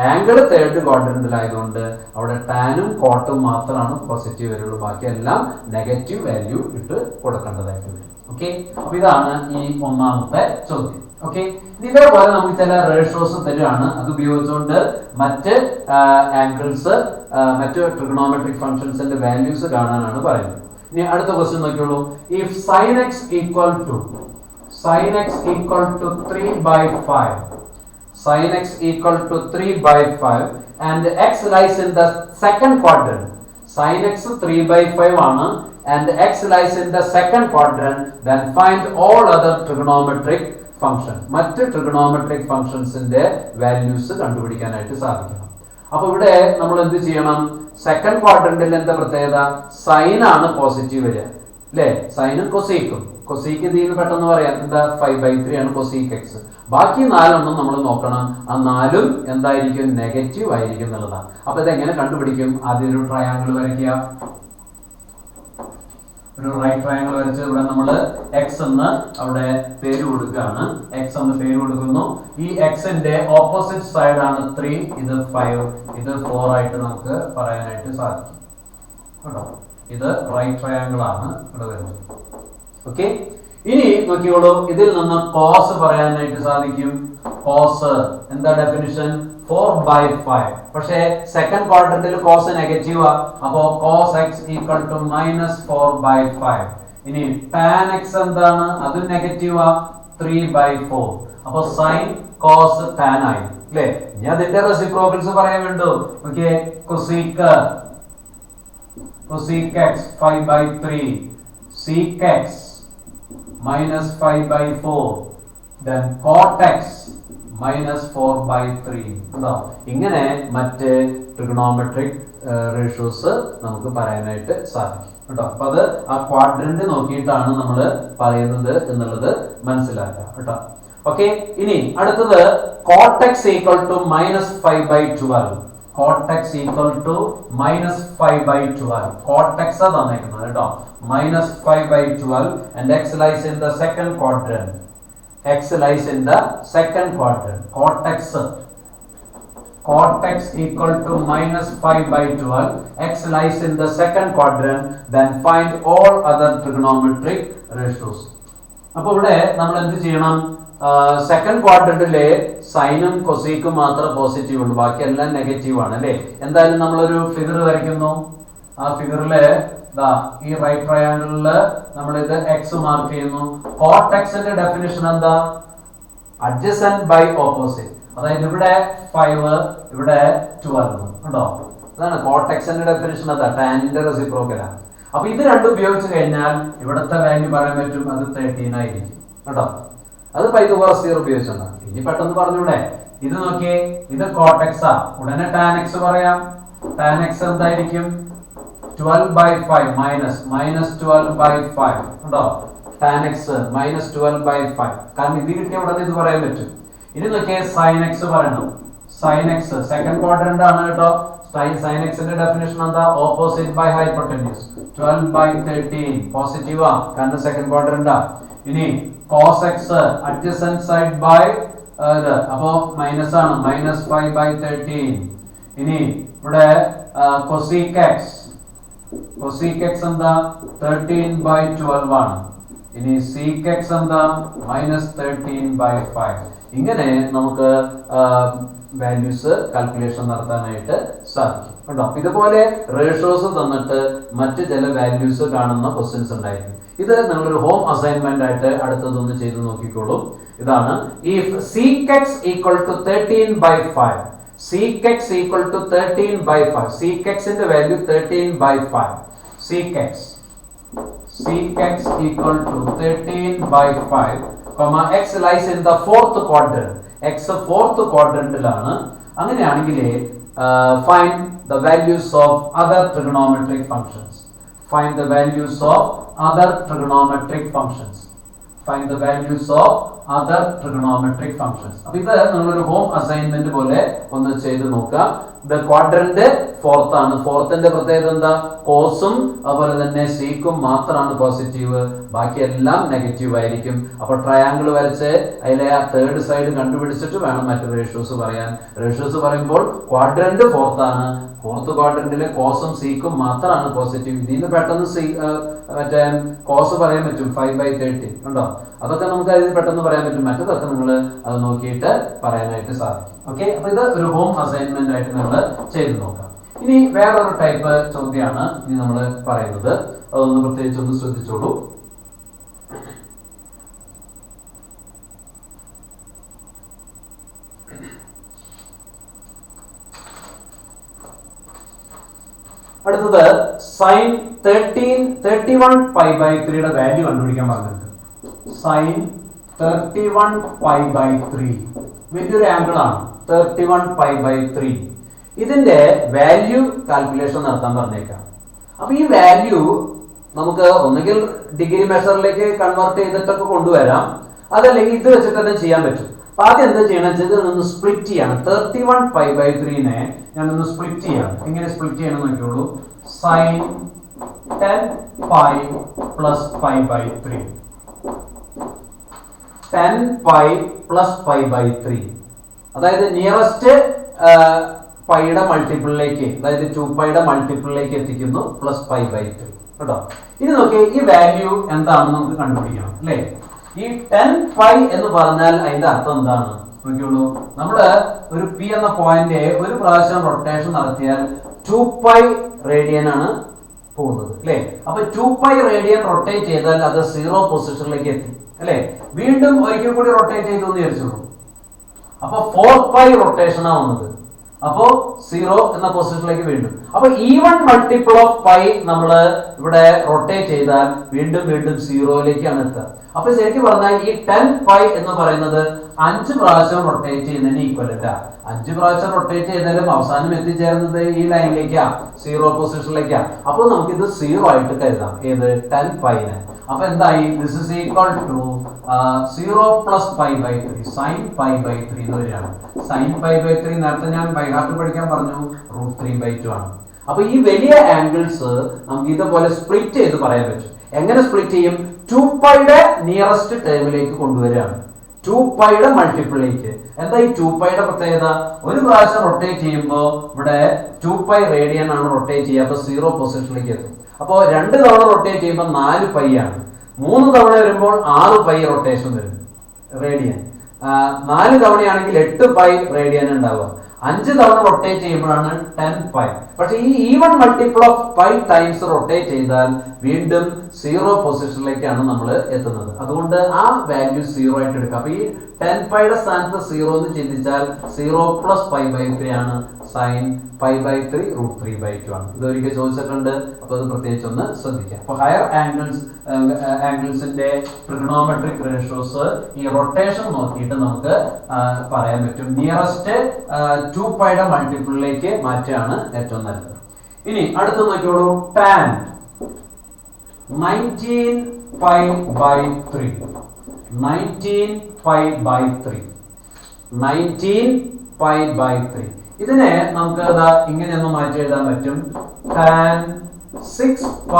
A: ആംഗിൾ തേർഡ് ക്വാഡ്രന്റിലായതുകൊണ്ട് അവിടെ ടാനും കോട്ടും മാത്രമാണ് പോസിറ്റീവ് വരുള്ളൂ. ബാക്കിയെല്ലാം നെഗറ്റീവ് വാല്യൂ ഇട്ട് കൊടുക്കേണ്ടതായിട്ട് വരും. ഓക്കെ, അപ്പൊ ഇതാണ് ഈ ഒന്നാമത്തെ ചോദ്യം. ഓക്കെ, ഇതേപോലെ നമുക്ക് ചില റേഷ്യോസ് തരുകയാണ്. അത് ഉപയോഗിച്ചുകൊണ്ട് മറ്റ് ആംഗിൾസ്, മറ്റ് ട്രിഗണോമെട്രിക് ഫംഗ്ഷൻസിന്റെ വാല്യൂസ് കാണാനാണ് പറയുന്നത്. ഇനി അടുത്ത ക്വസ്റ്റ്യൻ നോക്കിയോളൂ. If sin x equal to 3 by 5, sin x equal to 3 by 5 and x lies in the second quadrant. sin x 3 by 5 ആണ് and x lies in the second quadrant, then find all other trigonometric function, മറ്റ് trigonometric ഫംഗ്ഷൻസിന്റെ values കണ്ടുപിടിക്കാനായിട്ട് സാധിക്കണം. അപ്പൊ ഇവിടെ നമ്മൾ എന്ത് ചെയ്യണം? Second ക്വാഡ്രന്റിൽ എന്താ പ്രത്യേകത? സൈൻ ആണ് പോസിറ്റീവ് വരിക അല്ലെ? സൈനും കൊസീക്കും. കൊസീക്ക് ഇതിന് പെട്ടെന്ന് പറയാം എന്താ? 5/3 ആണ് കൊസീക്ക് എക്സ്. ബാക്കി 4 നമ്മൾ നോക്കണം. ആ 4 എന്തായിരിക്കും? നെഗറ്റീവ് ആയിരിക്കും എന്നുള്ളതാണ്. അപ്പൊ ഇതെങ്ങനെ കണ്ടുപിടിക്കും? ആദ്യം ഒരു ട്രയാങ്കിൾ വരയ്ക്കുക. ഒരു റൈറ്റ് ട്രയാങ്കിൾ വരച്ച് ഇവിടെ നമ്മൾ എക്സ് എന്ന് അവിടെ പേര് കൊടുക്കുകയാണ്. എക്സ് എന്ന് പേര് കൊടുക്കുന്നു. ഈ എക്സിന്റെ ഓപ്പോസിറ്റ് സൈഡ് ആണ് 3, ഇത് 5, ഇത് 4 ആയിട്ട് നമുക്ക് പറയാനായിട്ട് സാധിക്കും കേട്ടോ. ഇത് റൈറ്റ് ട്രയാങ്കിൾ ആണ് ഇവിടെ വരുന്നത്. ഓക്കെ, ഇനി നോക്കിയോളൂ, ഇതിൽ നിന്ന് കോസ് പറയാനായിട്ട് സാധിക്കും. കോസ് എന്താ ഡെഫിനിഷൻ? 4/5. പക്ഷേ സെക്കൻഡ് ക്വാഡ്രന്റിൽ കോസ് നെഗറ്റീവാ. അപ്പോ cos x ഈക്വൽ ടു -4/5. ഇനി tan x എന്താണ്? അതും നെഗറ്റീവാ, 3/4. അപ്പോ sin cos tan ആയി അല്ലേ? ഇനി അതിന്റെ റെസിപ്രോക്കൽസ് പറയാൻ വേണ്ടു. Okay, cosec x 5/3, sec x -5/4, then cot x -4/3. ഇങ്ങനെ മറ്റ് ട്രിഗണോമെട്രിക് റേഷ്യോസ് നമുക്ക് പറയാനായിട്ട് സാധിക്കും കേട്ടോ. അപ്പൊ അത് ആ ക്വാഡ്രന്റ് നോക്കിയിട്ടാണ് നമ്മൾ പറയുന്നത് എന്നുള്ളത് മനസ്സിലാക്കുക കേട്ടോ. ഓക്കെ, ഇനി അടുത്തത് cot x equal to -5/12. cot x equal to -5/12. cot x തന്നിരിക്കുന്നത് കേട്ടോ. -5/12 and x lies in the second quadrant. X lies in the second quadrant. Cot x equal to -5/12. X lies in the second quadrant. Then find all other trigonometric ratios. അപ്പോൾ ഇവിടെ നമ്മൾ എന്ത് ചെയ്യണം? Second ക്വാഡ്രന്റിലെ സൈനും കൊസീക്കും മാത്രം positive ഉണ്ട്, ബാക്കി എല്ലാം negative ആണ് അല്ലേ? എന്തായാലും നമ്മളൊരു ഫിഗർ വരയ്ക്കുന്നു. ആ ഫിഗറില് ഈ റൈറ്റ് ട്രയാങ്കിളില് നമ്മൾ ഇത് എക്സ് മാർക്ക് ചെയ്യുന്നു. cot x ന്റെ ഡെഫിനിഷൻ എന്താ? Adjacent by opposite. അതായത് ഇവിടെ 5, ഇവിടെ 12 ഉണ്ടോ? അതാണ് cot x ന്റെ ഡെഫിനിഷൻ. അതാ ടാനിന്റെ റെസിപ്രോക്കലാണ്. അപ്പൊ ഇത് രണ്ടും ഉപയോഗിച്ച് കഴിഞ്ഞാൽ ഇവിടുത്തെ വാല്യൂ പറയാൻ പറ്റും, അത് 13 ആയിരിക്കും കേട്ടോ. അത് പൈതഗോറസ് തിയറം ഉപയോഗിച്ചാണ്. ഇനി പെട്ടെന്ന് പറഞ്ഞൂടെ? ഇത് നോക്കിയേ, ഇത് cot x ആ. ഉടനെ tan x പറയാം. tan x എന്തായിരിക്കും? 12/5 -12/5 ഉണ്ടോ? tan x -12/5. കാരണം ഇത് കിട്ടിയ ഉടനെ ഇത് പറയാൻ പറ്റും. ഇനി നോക്കിയേ, sin x പറയണം. sin x സെക്കൻഡ് ക്വാഡ്രന്റ് ആണ് കേട്ടോ. sin x ന്റെ ഡെഫിനിഷൻ എന്താ? Opposite by hypotenuse. 12/13 പോസിറ്റീവാ, കാരണം സെക്കൻഡ് ക്വാഡ്രന്റ് ആ. ഇനി cos x adjacent side by അപ്പോ മൈനസ് ആണ്, -5/13. ഇനി ഇവിടെ cosec x എന്താ? 13/12 ആണ്. ഇനി sec x എന്താ? -13/5. ഇങ്ങനെ നമുക്ക് വാല്യൂസ് കാൽക്കുലേഷൻ നടത്താനായിട്ട് സാധിക്കും കേട്ടോ. ഇതുപോലെ റേഷ്യോസ് തന്നിട്ട് മറ്റ് ചില വാല്യൂസ് കാണുന്ന ക്വസ്റ്റ്യൻസ് ഉണ്ടായിരിക്കും. ഇത് നിങ്ങളൊരു ഹോം അസൈൻമെന്റ് ആയിട്ട് അടുത്തതൊന്ന് ചെയ്ത് നോക്കിക്കോളൂ. ഇതാണ് if sec x equal to 13/5. sec x equal to 13/5. sec x ന്റെ value 13/5. sec x equal to 13/5, x lies in the fourth quadrant. x fourth quadrantലാണ്. അങ്ങനെയാണെങ്കിൽ find the values of other trigonometric functions. Find the values of other trigonometric functions. Find the values of other trigonometric functions. അപ്പോൾ ഇത് നമ്മളൊരു home assignment പോലെ ഒന്ന് ചെയ്ത് നോക്കുക. The quadrant fourth ആണ്. ഫോർത്തിന്റെ പ്രത്യേകത എന്താ? കോസും അതുപോലെ തന്നെ സീക്കും മാത്രമാണ് പോസിറ്റീവ്, ബാക്കി എല്ലാം നെഗറ്റീവ് ആയിരിക്കും. അപ്പൊ ട്രയാങ്കിൾ വരച്ച് അതിലെ ആ തേർഡ് സൈഡ് കണ്ടുപിടിച്ചിട്ട് വേണം മറ്റു റേഷ്യോസ് പറയാൻ. റേഷ്യോസ് പറയുമ്പോൾ ക്വാഡ്രന്റ് ഫോർത്ത് ആണ്. ഫോർത്ത് ക്വാഡ്രന്റിലെ കോസും സീക്കും മാത്രമാണ് പോസിറ്റീവ്. ഇതിന് പെട്ടെന്ന് മറ്റേ കോസ് പറയാൻ പറ്റും, 5/13 ഉണ്ടോ? അതൊക്കെ നമുക്ക് അതിന് പെട്ടെന്ന് പറയാൻ പറ്റും. മറ്റതൊക്കെ നിങ്ങൾ അത് നോക്കിയിട്ട് പറയാനായിട്ട് സാധിക്കും. ഓക്കെ, അപ്പൊ ഇത് ഒരു ഹോം അസൈൻമെന്റ് ആയിട്ട് നമ്മൾ ചെയ്ത് നോക്കാം. ഇനി വേറൊരു ടൈപ്പ് ചോദ്യമാണ് ഇനി നമ്മൾ പറയുന്നത്. അതൊന്ന് പ്രത്യേകിച്ച് ഒന്ന് ശ്രദ്ധിച്ചോളൂ. അടുത്തത് sin 31π/3 വാല്യൂ കണ്ടുപിടിക്കാൻ പറഞ്ഞിട്ടുണ്ട്. sin 31π/3 വലിയൊരു ആംഗിൾ ആണ് 31π/3. ഇതിന്റെ വാല്യൂ കാൽക്കുലേഷൻ നടത്താൻ പറഞ്ഞേക്കാം. അപ്പൊ ഈ വാല്യൂ നമുക്ക് ഒന്നുകിൽ ഡിഗ്രി മെഷറിലേക്ക് കൺവേർട്ട് ചെയ്തിട്ടൊക്കെ കൊണ്ടുവരാം, അതല്ലെങ്കിൽ ഇത് വെച്ചിട്ട് തന്നെ ചെയ്യാൻ പറ്റും. അപ്പൊ ആദ്യം എന്താ ചെയ്യണം വെച്ചാൽ ഒന്ന് സ്പ്ലിറ്റ് ചെയ്യണം. 31π/3 ഞാനൊന്ന് സ്പ്ലിറ്റ് ചെയ്യണം. എങ്ങനെ സ്പ്ലിറ്റ് ചെയ്യണം നോക്കിയോളൂ. sin 10π + π/3 10π + π/3 അതായത് നിയറസ്റ്റ് പൈയുടെ മൾട്ടിപ്പിളിലേക്ക്, അതായത് 2πയുടെ മൾട്ടിപ്പിളിലേക്ക് എത്തിക്കുന്നു പ്ലസ് π/3 കേട്ടോ. ഇനി നോക്കിയേ ഈ വാല്യൂ എന്താണെന്ന് നമുക്ക് കണ്ടുപിടിക്കണം അല്ലേ. ഈ 10π എന്ന് പറഞ്ഞാൽ അതിന്റെ അർത്ഥം എന്താണ് നോക്കിയോളൂ. നമ്മള് ഒരു പി എന്ന പോയിന്റ് ഒരു പ്രാവശ്യം റൊട്ടേഷൻ നടത്തിയാൽ 2π റേഡിയൻ ആണ് പോകുന്നത് അല്ലേ. അപ്പൊ 2π റേഡിയൻ റൊട്ടേറ്റ് ചെയ്താൽ അത് 0 പൊസിഷനിലേക്ക് എത്തി അല്ലേ. വീണ്ടും ഒരിക്കൽ കൂടി റൊട്ടേറ്റ് ചെയ്തു എന്ന് വിചാരിച്ചോളൂ. അപ്പൊ 4π റൊട്ടേഷനാ വന്നത്. അപ്പോ 0 എന്ന പൊസിഷനിലേക്ക് വീണ്ടും. അപ്പൊ ഈവൺ മൾട്ടിപ്പിൾ ഓഫ് പൈ നമ്മൾ ഇവിടെ റൊട്ടേറ്റ് ചെയ്താൽ വീണ്ടും വീണ്ടും 0യിലേക്കാണ് എത്തുക. അപ്പൊ ശരിക്കും പറഞ്ഞാൽ ഈ 10π എന്ന് പറയുന്നത് 5 പ്രാവശ്യം റൊട്ടേറ്റ് ചെയ്യുന്നതിന് ഈക്വലന്റാ. 5 പ്രാവശ്യം റൊട്ടേറ്റ് ചെയ്താലും അവസാനം എത്തിച്ചേരുന്നത് ഈ ലൈനിലേക്കാ, 0 പൊസിഷനിലേക്കാ. അപ്പൊ നമുക്ക് ഇത് 0 ആയിട്ട് കരുതാം. ഏത് 10π-നെ. അപ്പൊ എന്തായി? This is equal to 0 + π/3 sin π/3 എന്ന് വരികയാണ്. sin π/3 നേരത്തെ ഞാൻ ബൈ ഹാർട്ട് പഠിക്കാൻ പറഞ്ഞു, √3/2 ആണ്. അപ്പൊ ഈ വലിയ ആംഗിൾസ് നമുക്ക് ഇതുപോലെ സ്പ്ലിറ്റ് ചെയ്ത് പറയാൻ പറ്റും. എങ്ങനെ സ്പ്ലിറ്റ് ചെയ്യും? 2πയുടെ നിയറസ്റ്റ് ടേമിലേക്ക് കൊണ്ടുവരികയാണ്, 2πയുടെ മൾട്ടിപ്പിളിലേക്ക്. എന്താ ഈ 2πയുടെ പ്രത്യേകത? ഒരു പ്രാവശ്യം റൊട്ടേറ്റ് ചെയ്യുമ്പോൾ ഇവിടെ 2π റേഡിയൻ ആണ് റൊട്ടേറ്റ് ചെയ്യുക. അപ്പൊ 0 പൊസിഷനിലേക്ക് എത്തും. അപ്പോ 2 തവണ റൊട്ടേറ്റ് ചെയ്യുമ്പോൾ 4π ആണ്. 3 തവണ വരുമ്പോൾ 6π റൊട്ടേഷൻ വരും റേഡിയൻ. 4 തവണയാണെങ്കിൽ 8π റേഡിയൻ ഉണ്ടാവുക. 5 തവണ റൊട്ടേറ്റ് ചെയ്യുമ്പോഴാണ് 10π. പക്ഷെ ഈ even multiple of pi times rotate ചെയ്താൽ വീണ്ടും 0 പൊസിഷനിലേക്കാണ് നമ്മൾ എത്തുന്നത്. അതുകൊണ്ട് ആ വാല്യൂ 0 ആയിട്ട് എടുക്കാം. അപ്പൊ ഈ 10πയുടെ സ്ഥാനത്ത് 0 എന്ന് ചിന്തിച്ചാൽ 0 + π/3 ആണ്. sin π/3 √3/2 ആണ്. ഇതൊരിക്കൽ ചോദിച്ചിട്ടുണ്ട്. അപ്പൊ അത് പ്രത്യേകിച്ച് ഒന്ന് ശ്രദ്ധിക്കാം. അപ്പൊ ഹയർ ആംഗിൾസിന്റെ ട്രിഗണോമെട്രിക് റേഷ്യോസ് ഈ റൊട്ടേഷൻ നോക്കിയിട്ട് നമുക്ക് പറയാൻ പറ്റും. നിയറസ്റ്റ് 2πയുടെ മൾട്ടിപ്പിളിലേക്ക് മാറ്റാണ് ഏറ്റവും നല്ലത്. ഇനി അടുത്ത് നോക്കിയോളൂ. tan 19π/3 19π/3 ഇതിനെ നമുക്ക് ഇങ്ങനെയൊന്ന് മാറ്റി എഴുതാൻ പറ്റും. tan 6π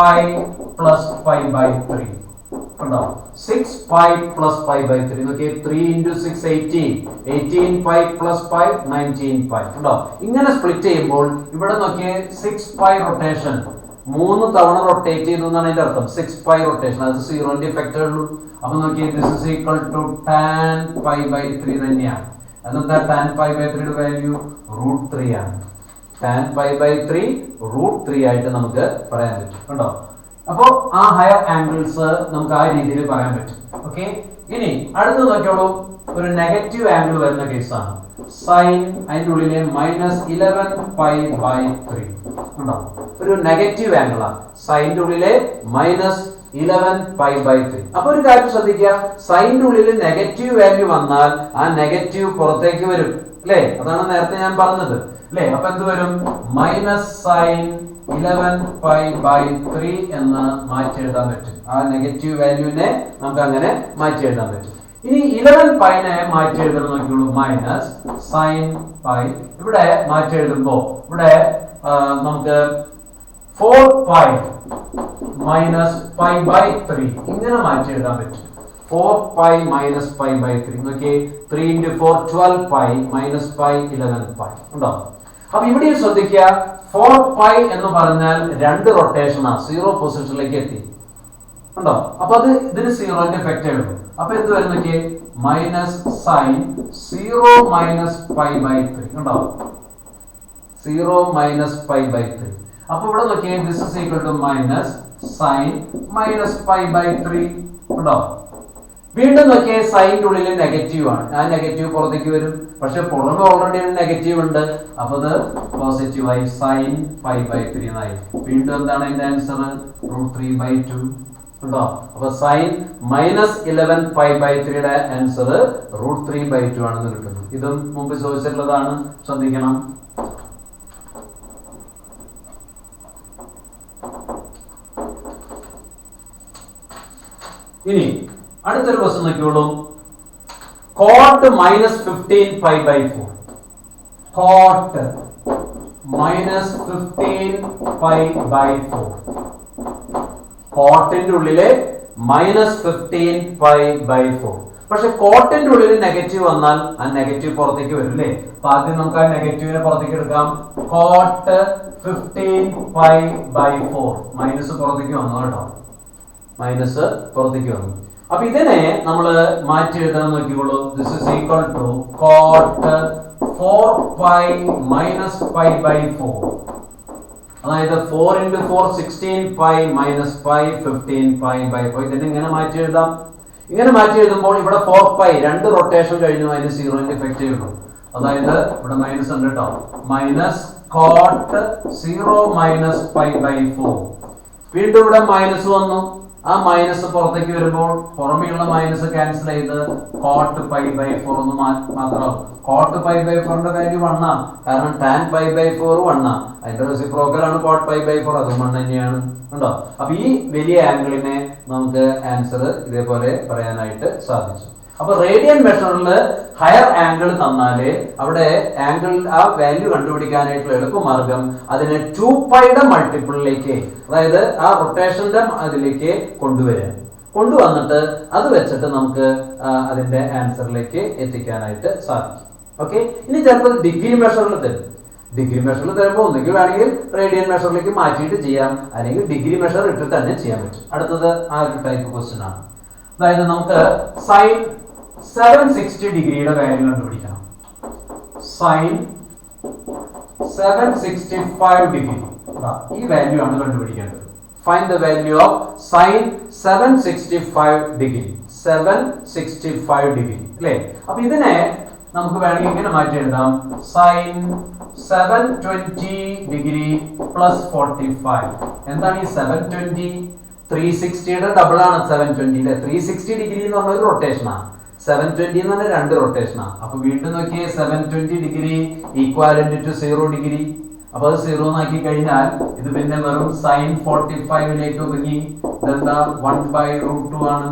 A: + π/3 കണ്ടോ. 6π + π/3 നോക്കിയേ. 3 × 6 18. 18π + π 19π കണ്ടോ. ഇങ്ങനെ സ്പ്ലിറ്റ് ചെയ്യുമ്പോൾ ഇവിടെ നോക്കിയേ 6π റൊട്ടേഷൻ 3 തവണ റൊട്ടേറ്റ് ചെയ്തു എന്നാണ് അതിന്റെ അർത്ഥം. 6π റൊട്ടേഷൻ, അത് 0ന്റെ ഇഫക്റ്റ് ഉള്ളൂ. അപ്പൊ നോക്കിയേ this is equal to tan π/3 തന്നെയാണ്. അതെന്താ? tan π/3യുടെ വാല്യൂ √3 ആണ്. tan π/3 √3 ആയിട്ട് നമുക്ക് പറയാൻ പറ്റും കേട്ടോ. അപ്പോ ആ ഹയർ ആംഗിൾസ് നമുക്ക് ആ രീതിയിൽ പറയാൻ പറ്റും. ഓക്കെ. ഇനി അടുത്ത് നോക്കിയോളൂ. ഒരു നെഗറ്റീവ് ആംഗിൾ വരുന്ന കേസാണ്. സൈൻ അതിന്റെ ഉള്ളിലെ -11π/3 ഉണ്ടോ. ഒരു നെഗറ്റീവ് ആംഗിൾ ആണ്. സൈൻ്റെ ഉള്ളിലെ -11π/3. അപ്പൊ ഒരു കാര്യം ശ്രദ്ധിക്കുക. സൈൻ്റെ ഉള്ളിൽ നെഗറ്റീവ് വാല്യൂ വന്നാൽ ആ നെഗറ്റീവ് പുറത്തേക്ക് വരും അല്ലേ. അതാണ് നേരത്തെ ഞാൻ പറഞ്ഞത് അല്ലേ. അപ്പൊ എന്ത് വരും? -sin 11π/3 എന്ന് മാറ്റി എഴുതാൻ പറ്റും. ആ നെഗറ്റീവ് വാല്യൂവിനെ നമുക്ക് അങ്ങനെ മാറ്റി എഴുതാൻ പറ്റും. ഇനി 11π-നെ മാറ്റി എഴുതണം നോക്കിയുള്ളൂ. -sin π ഇവിടെ മാറ്റി എഴുതുമ്പോ ഇവിടെ നമുക്ക് 4π - π/3 ഇങ്ങനെ മാറ്റി എഴുതാൻ പറ്റും. 4π - π/3 നോക്കിയേ. 3 × 4 12π - π 11π ഉണ്ടോ. അപ്പൊ ഇവിടെ ശ്രദ്ധിക്കുക. 4π എന്ന് പറഞ്ഞാൽ 2 റൊട്ടേഷനാ, 0 പൊസിഷനിലേക്ക് എത്തി ഉണ്ടോ. അപ്പൊ അത് ഇതിന് 0ന്റെ എഫക്റ്റ് എഴുതും. അപ്പൊ എന്ത് വരും നോക്കിയേ? -sin 0 - π/3 ഉണ്ടോ. 0 - π/3. അപ്പൊ ഇവിടെ നോക്കിയേ this is equal to -sin -π/3 ഉണ്ടോ. വീണ്ടും നോക്കിയേ സൈൻ്റെ ഉള്ളിൽ നെഗറ്റീവ് ആണ്. ആ നെഗറ്റീവ് പുറത്തേക്ക് വരും. പക്ഷെ പുറമെ ഓൾറെഡി നെഗറ്റീവ് ഉണ്ട്. അപ്പൊ അത് പോസിറ്റീവായി sin π/3 എന്നായി. വീണ്ടും എന്താണ് അതിന്റെ ആൻസർ? √3/2. ഉണ്ടോ? അപ്പൊ സൈൻ -11π/3 ആൻസർ √3/2 ആണെന്ന് കിട്ടുന്നു. ഇതും മുമ്പ് ചോദിച്ചിട്ടുള്ളതാണ്, ശ്രദ്ധിക്കണം. ഇനി അടുത്തൊരു ക്വസ്റ്റ്യൻ നോക്കിയോളൂ. cot -15π/4. cot -15π/4. കോട്ടിന്റെ ഉള്ളിലെ -15π/4. പക്ഷെ കോട്ടിന്റെ ഉള്ളിൽ നെഗറ്റീവ് വന്നാൽ ആ നെഗറ്റീവ് പുറത്തേക്ക് വരും അല്ലേ? അപ്പൊ ആദ്യം നമുക്ക് ആ നെഗറ്റീവിനെ പുറത്തേക്ക് എടുക്കാം. കോട്ട് 15π/4 മൈനസ് പുറത്തേക്ക് വന്നു കേട്ടോ, മൈനസ് പുറത്തേക്ക് വന്നു. അപ്പൊ ഇതിനെ നമ്മൾ മാറ്റി എഴുതാൻ നോക്കിക്കോളൂ. This is equal to cot 4π -π/4. അതായത് 4 × 4 16π - π 15π/4. ഇതിനെ ഇങ്ങനെ മാറ്റി എഴുതാം. ഇങ്ങനെ മാറ്റി എഴുതുമ്പോൾ ഇവിടെ 4π 2 റൊട്ടേഷൻ കഴിഞ്ഞു, അതിന് 0ന്റെ ഇഫക്റ്റ് ചെയ്യുള്ളൂ. അതായത് ഇവിടെ മൈനസ് ഉണ്ട് കേട്ടോ, മൈനസ് കോട്ട് 0 - π/4. വീണ്ടും ഇവിടെ മൈനസ് വന്നു. ആ മൈനസ് പുറത്തേക്ക് വരുമ്പോൾ പുറമെയുള്ള മൈനസ് ക്യാൻസൽ ചെയ്ത് കോട്ട് π/4 ഒന്ന് മാത്രം. കോട്ട് π/4ന്റെ വാല്യൂ 1 ആണ്, കാരണം tan π/4 1 ആണ്. അതിന്റെ റെസിപ്രോക്കൽ ആണ് കോട്ട് π/4, അതും 1 തന്നെയാണ്. ഉണ്ടോ? അപ്പൊ ഈ വലിയ ആംഗിളിനെ നമുക്ക് ആൻസർ ഇതേപോലെ പറയാനായിട്ട് സാധിച്ചു. അപ്പൊ റേഡിയൻ മെഷറിൽ ഹയർ ആംഗിൾ തന്നാല് അവിടെ ആംഗിൾ ആ വാല്യൂ കണ്ടുപിടിക്കാനായിട്ടുള്ള എളുപ്പമാർഗം അതിനെ 2πയുടെ മൾട്ടിപ്പിളിലേക്ക്, അതായത് ആ റൊട്ടേഷന്റെ അതിലേക്ക് കൊണ്ടുവന്നിട്ട് അത് വെച്ചിട്ട് നമുക്ക് അതിന്റെ ആൻസറിലേക്ക് എത്തിക്കാനായിട്ട് സാധിക്കും. ഓക്കെ, ഇനി ചിലപ്പോൾ ഡിഗ്രി മെഷറിൽ തരും. ഡിഗ്രി മെഷറിൽ തരുമ്പോൾ ഒന്നുകിൽ വേണമെങ്കിൽ റേഡിയൻ മെഷറിലേക്ക് മാറ്റിയിട്ട് ചെയ്യാം, അല്ലെങ്കിൽ ഡിഗ്രി മെഷർ ഇട്ട് തന്നെ ചെയ്യാൻ പറ്റും. അടുത്തത് ആ ഒരു ടൈപ്പ് ക്വസ്റ്റ്യൻ ആണ്. അതായത് നമുക്ക് സൈൻ 760 ഡിഗ്രിയുടെ വാല്യൂ കണ്ടുപിടിക്കണം. സൈൻ 765 ഡിഗ്രി ഈ വാല്യൂ ആണ് കണ്ടുപിടിക്കേണ്ടത്. Find the value of sine 765 degree. 765 degree അല്ലേ? അപ്പൊ ഇതിനെ നമുക്ക് വേണമെങ്കിൽ ഇങ്ങനെ മാറ്റി എഴുതാം. Sine 720 degree plus 45. എന്താണ് ഈ 720? 360യുടെ ഡബിൾ ആണ് 720. 360 ഡിഗ്രി എന്ന് പറഞ്ഞ ഒരു റൊട്ടേഷനാണ്, 720 എന്ന് പറഞ്ഞാൽ 2 റൊട്ടേഷനാണ്. അപ്പൊ വീണ്ടും നോക്കിയേ, 720 ഡിഗ്രി ഈക്വാലന്റ് ടു 0 ഡിഗ്രി. അപ്പൊ അത് 0 ആക്കി കഴിഞ്ഞാൽ ഇത് പിന്നെ വെറും സൈൻ 45ലേക്ക് ഒതുങ്ങി. ഇതെന്താ 1/√2 ആണ്.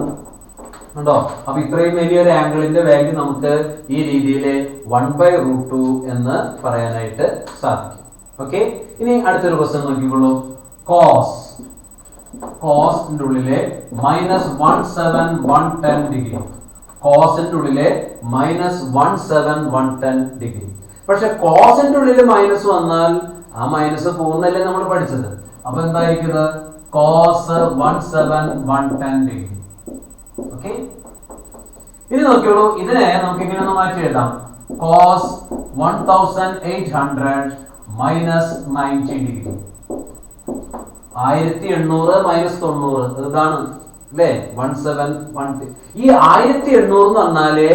A: ഉണ്ടോ? അപ്പൊ ഇത്രയും വലിയൊരു ആംഗിളിന്റെ വാല്യൂ നമുക്ക് ഈ രീതിയിൽ 1/√2 എന്ന് പറയാനായിട്ട് സാധിക്കും. ഓക്കെ, ഇനി അടുത്തൊരു ക്വസ്റ്റ്യൻ നോക്കിക്കോളൂ. കോസിന്റെ ഉള്ളിലെ -1710 ഡിഗ്രി. കോസിന്റെ ഉള്ളിലെ -1710 ഡിഗ്രി. പക്ഷെ കോസിന്റെ ഉള്ളിൽ മൈനസ് വന്നാൽ ആ മൈനസ് പോകുന്നല്ലേ നമ്മൾ പഠിച്ചത്. അപ്പൊ എന്തായിരിക്കുന്നത്? Cos 1710 degree. ഓക്കെ, ഇനി നോക്കിയോളൂ. ഇതിനെ നമുക്ക് ഇങ്ങനെ ഒന്ന് മാറ്റി എഴുതാം. Cos 1800 -90 degree. 1800 -90 ഇതാണ് അല്ലേ? 1710. ഈ 1800 എന്ന് പറഞ്ഞാല്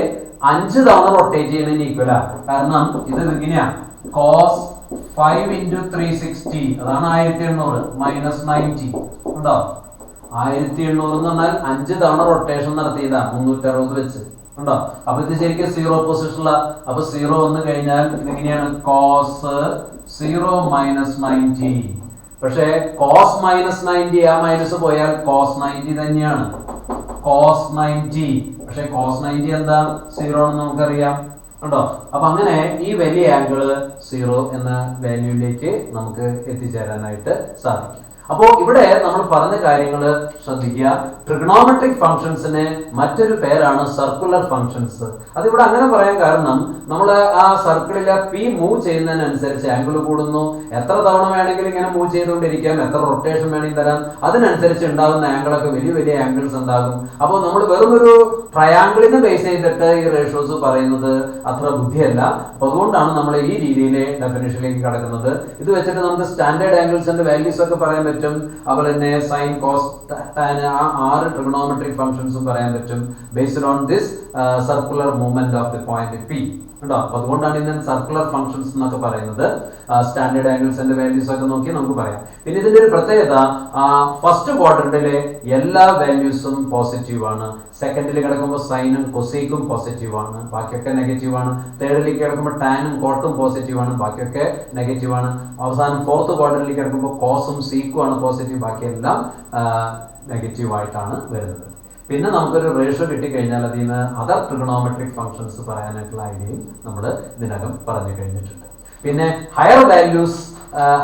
A: 5 തവണ റൊട്ടേറ്റ് ചെയ്യുന്നതിന് ഈക്വലാ. കാരണം ഇത് ഇങ്ങനെയാ, കോസ് 5 × 360 അതാണ് 1800 -90. ഉണ്ടോ? 1800 എന്ന് പറഞ്ഞാൽ 5 തവണ റൊട്ടേഷൻ നടത്തിയതാ 360 വെച്ച്. ഉണ്ടോ? അപ്പൊ ഇത് ശരിക്കും 0 പൊസിഷനിലാ. അപ്പൊ 0 വന്നു കഴിഞ്ഞാൽ ഇതിങ്ങനെയാണ്, കോസ് 0 -90. പക്ഷെ കോസ് -90 ആ മൈനസ് പോയാൽ കോസ് 90 തന്നെയാണ്, കോസ് 90. പക്ഷെ കോസ് 90 എന്താ? 0 ആണെന്ന് നമുക്കറിയാം. ഉണ്ടോ? അപ്പൊ അങ്ങനെ ഈ വലിയ ആംഗിള് 0 എന്ന വാല്യൂയിലേക്ക് നമുക്ക് എത്തിച്ചേരാനായിട്ട് സാധിക്കും. അപ്പോൾ ഇവിടെ നമ്മൾ പറഞ്ഞ കാര്യങ്ങൾ ശ്രദ്ധിക്കുക. ട്രിഗണോമെട്രിക് ഫംഗ്ഷൻസിന് മറ്റൊരു പേരാണ് സർക്കുലർ ഫംഗ്ഷൻസ്. അതിവിടെ അങ്ങനെ പറയാൻ കാരണം നമ്മൾ ആ സർക്കിളിലെ പി മൂവ് ചെയ്യുന്നതിനനുസരിച്ച് ആംഗിൾ കൂടുന്നു. എത്ര തവണ വേണമെങ്കിലും ഇങ്ങനെ മൂവ് ചെയ്തുകൊണ്ടിരിക്കാം, എത്ര റൊട്ടേഷൻ വേണമെങ്കിൽ തരാം. അതിനനുസരിച്ച് ഉണ്ടാകുന്ന ആംഗിളൊക്കെ വലിയ വലിയ ആംഗിൾസ് ഉണ്ടാകും. അപ്പോൾ നമ്മൾ വെറും ഒരു ട്രയാംഗിളിനെ ബേസ് ചെയ്തിട്ട് ഈ റേഷ്യോസ് പറയുന്നത് അത്ര ബുദ്ധിയല്ല. അപ്പൊ അതുകൊണ്ടാണ് നമ്മൾ ഈ രീതിയിലെ ഡെഫിനിഷനിലേക്ക് കടക്കുന്നത്. ഇത് വെച്ചിട്ട് നമുക്ക് സ്റ്റാൻഡേർഡ് ആംഗിൾസിന്റെ വാല്യൂസ് ഒക്കെ പറയാൻ പറ്റും. പറ്റും, അതുപോലെ തന്നെ സൈൻ, കോസ്, ടാൻ, ആ 6 ട്രിഗണോമെട്രിക് ഫംഗ്ഷൻസും പറയാൻ പറ്റും based on this circular movement of the point P. കേട്ടോ, അപ്പൊ അതുകൊണ്ടാണ് ഇതിന് സർക്കുലർ ഫംഗ്ഷൻസ് എന്നൊക്കെ പറയുന്നത്. സ്റ്റാൻഡേർഡ് ആംഗിൾസിന്റെ വാല്യൂസ് ഒക്കെ നോക്കി നമുക്ക് പറയാം. പിന്നെ ഇതിന്റെ ഒരു പ്രത്യേകത, ഫസ്റ്റ് ക്വാഡ്രന്റിലെ എല്ലാ വാല്യൂസും പോസിറ്റീവ് ആണ്. സെക്കൻഡിൽ കിടക്കുമ്പോൾ സൈനും കൊസീക്കും പോസിറ്റീവ് ആണ്, ബാക്കിയൊക്കെ നെഗറ്റീവ് ആണ്. തേർഡിലേക്ക് കിടക്കുമ്പോൾ ടാനും കോട്ടും പോസിറ്റീവ് ആണ്, ബാക്കിയൊക്കെ നെഗറ്റീവ് ആണ്. അവസാനം ഫോർത്ത് ക്വാഡ്രന്റിലേക്ക് കിടക്കുമ്പോൾ കോസും സീക്കും ആണ് പോസിറ്റീവ്, ബാക്കിയെല്ലാം നെഗറ്റീവ് ആയിട്ടാണ് വരുന്നത്. പിന്നെ നമുക്കൊരു റേഷ്യോ കിട്ടിക്കഴിഞ്ഞാൽ അതിൽ നിന്ന് അതർ ട്രിഗണോമെട്രിക് ഫംഗ്ഷൻസ് പറയാനായിട്ടുള്ള ഐഡിയയും നമ്മൾ ഇതിനകം പറഞ്ഞു കഴിഞ്ഞിട്ടുണ്ട്. പിന്നെ ഹയർ വാല്യൂസ്,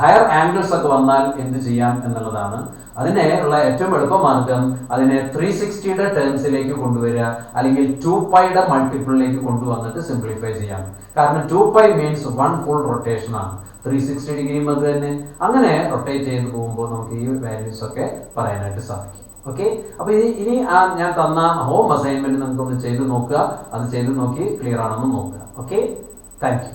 A: ഹയർ ആംഗിൾസ് ഒക്കെ വന്നാൽ എന്ത് ചെയ്യാം എന്നുള്ളതാണ്. അതിനെ ഉള്ള ഏറ്റവും എളുപ്പമാർഗം അതിനെ 360യുടെ ടേംസിലേക്ക് കൊണ്ടുവരിക, അല്ലെങ്കിൽ 2πയുടെ മൾട്ടിപ്പിളിലേക്ക് കൊണ്ടുവന്നിട്ട് സിംപ്ലിഫൈ ചെയ്യാം. കാരണം 2π മീൻസ് 1 ഫുൾ റൊട്ടേഷൻ ആണ്, 360 ഡിഗ്രിയും അത് തന്നെ. അങ്ങനെ റൊട്ടേറ്റ് ചെയ്ത് പോകുമ്പോൾ നമുക്ക് ഈ വാല്യൂസ് ഒക്കെ പറയാനായിട്ട് സാധിക്കും. ഓക്കെ, അപ്പൊ ഇനി ഞാൻ തന്ന ഹോം അസൈൻമെന്റ് നമുക്കൊന്ന് ചെയ്ത് നോക്കുക. അത് ചെയ്ത് നോക്കി ക്ലിയർ ആണെന്ന് നോക്കുക. Okay, thank you.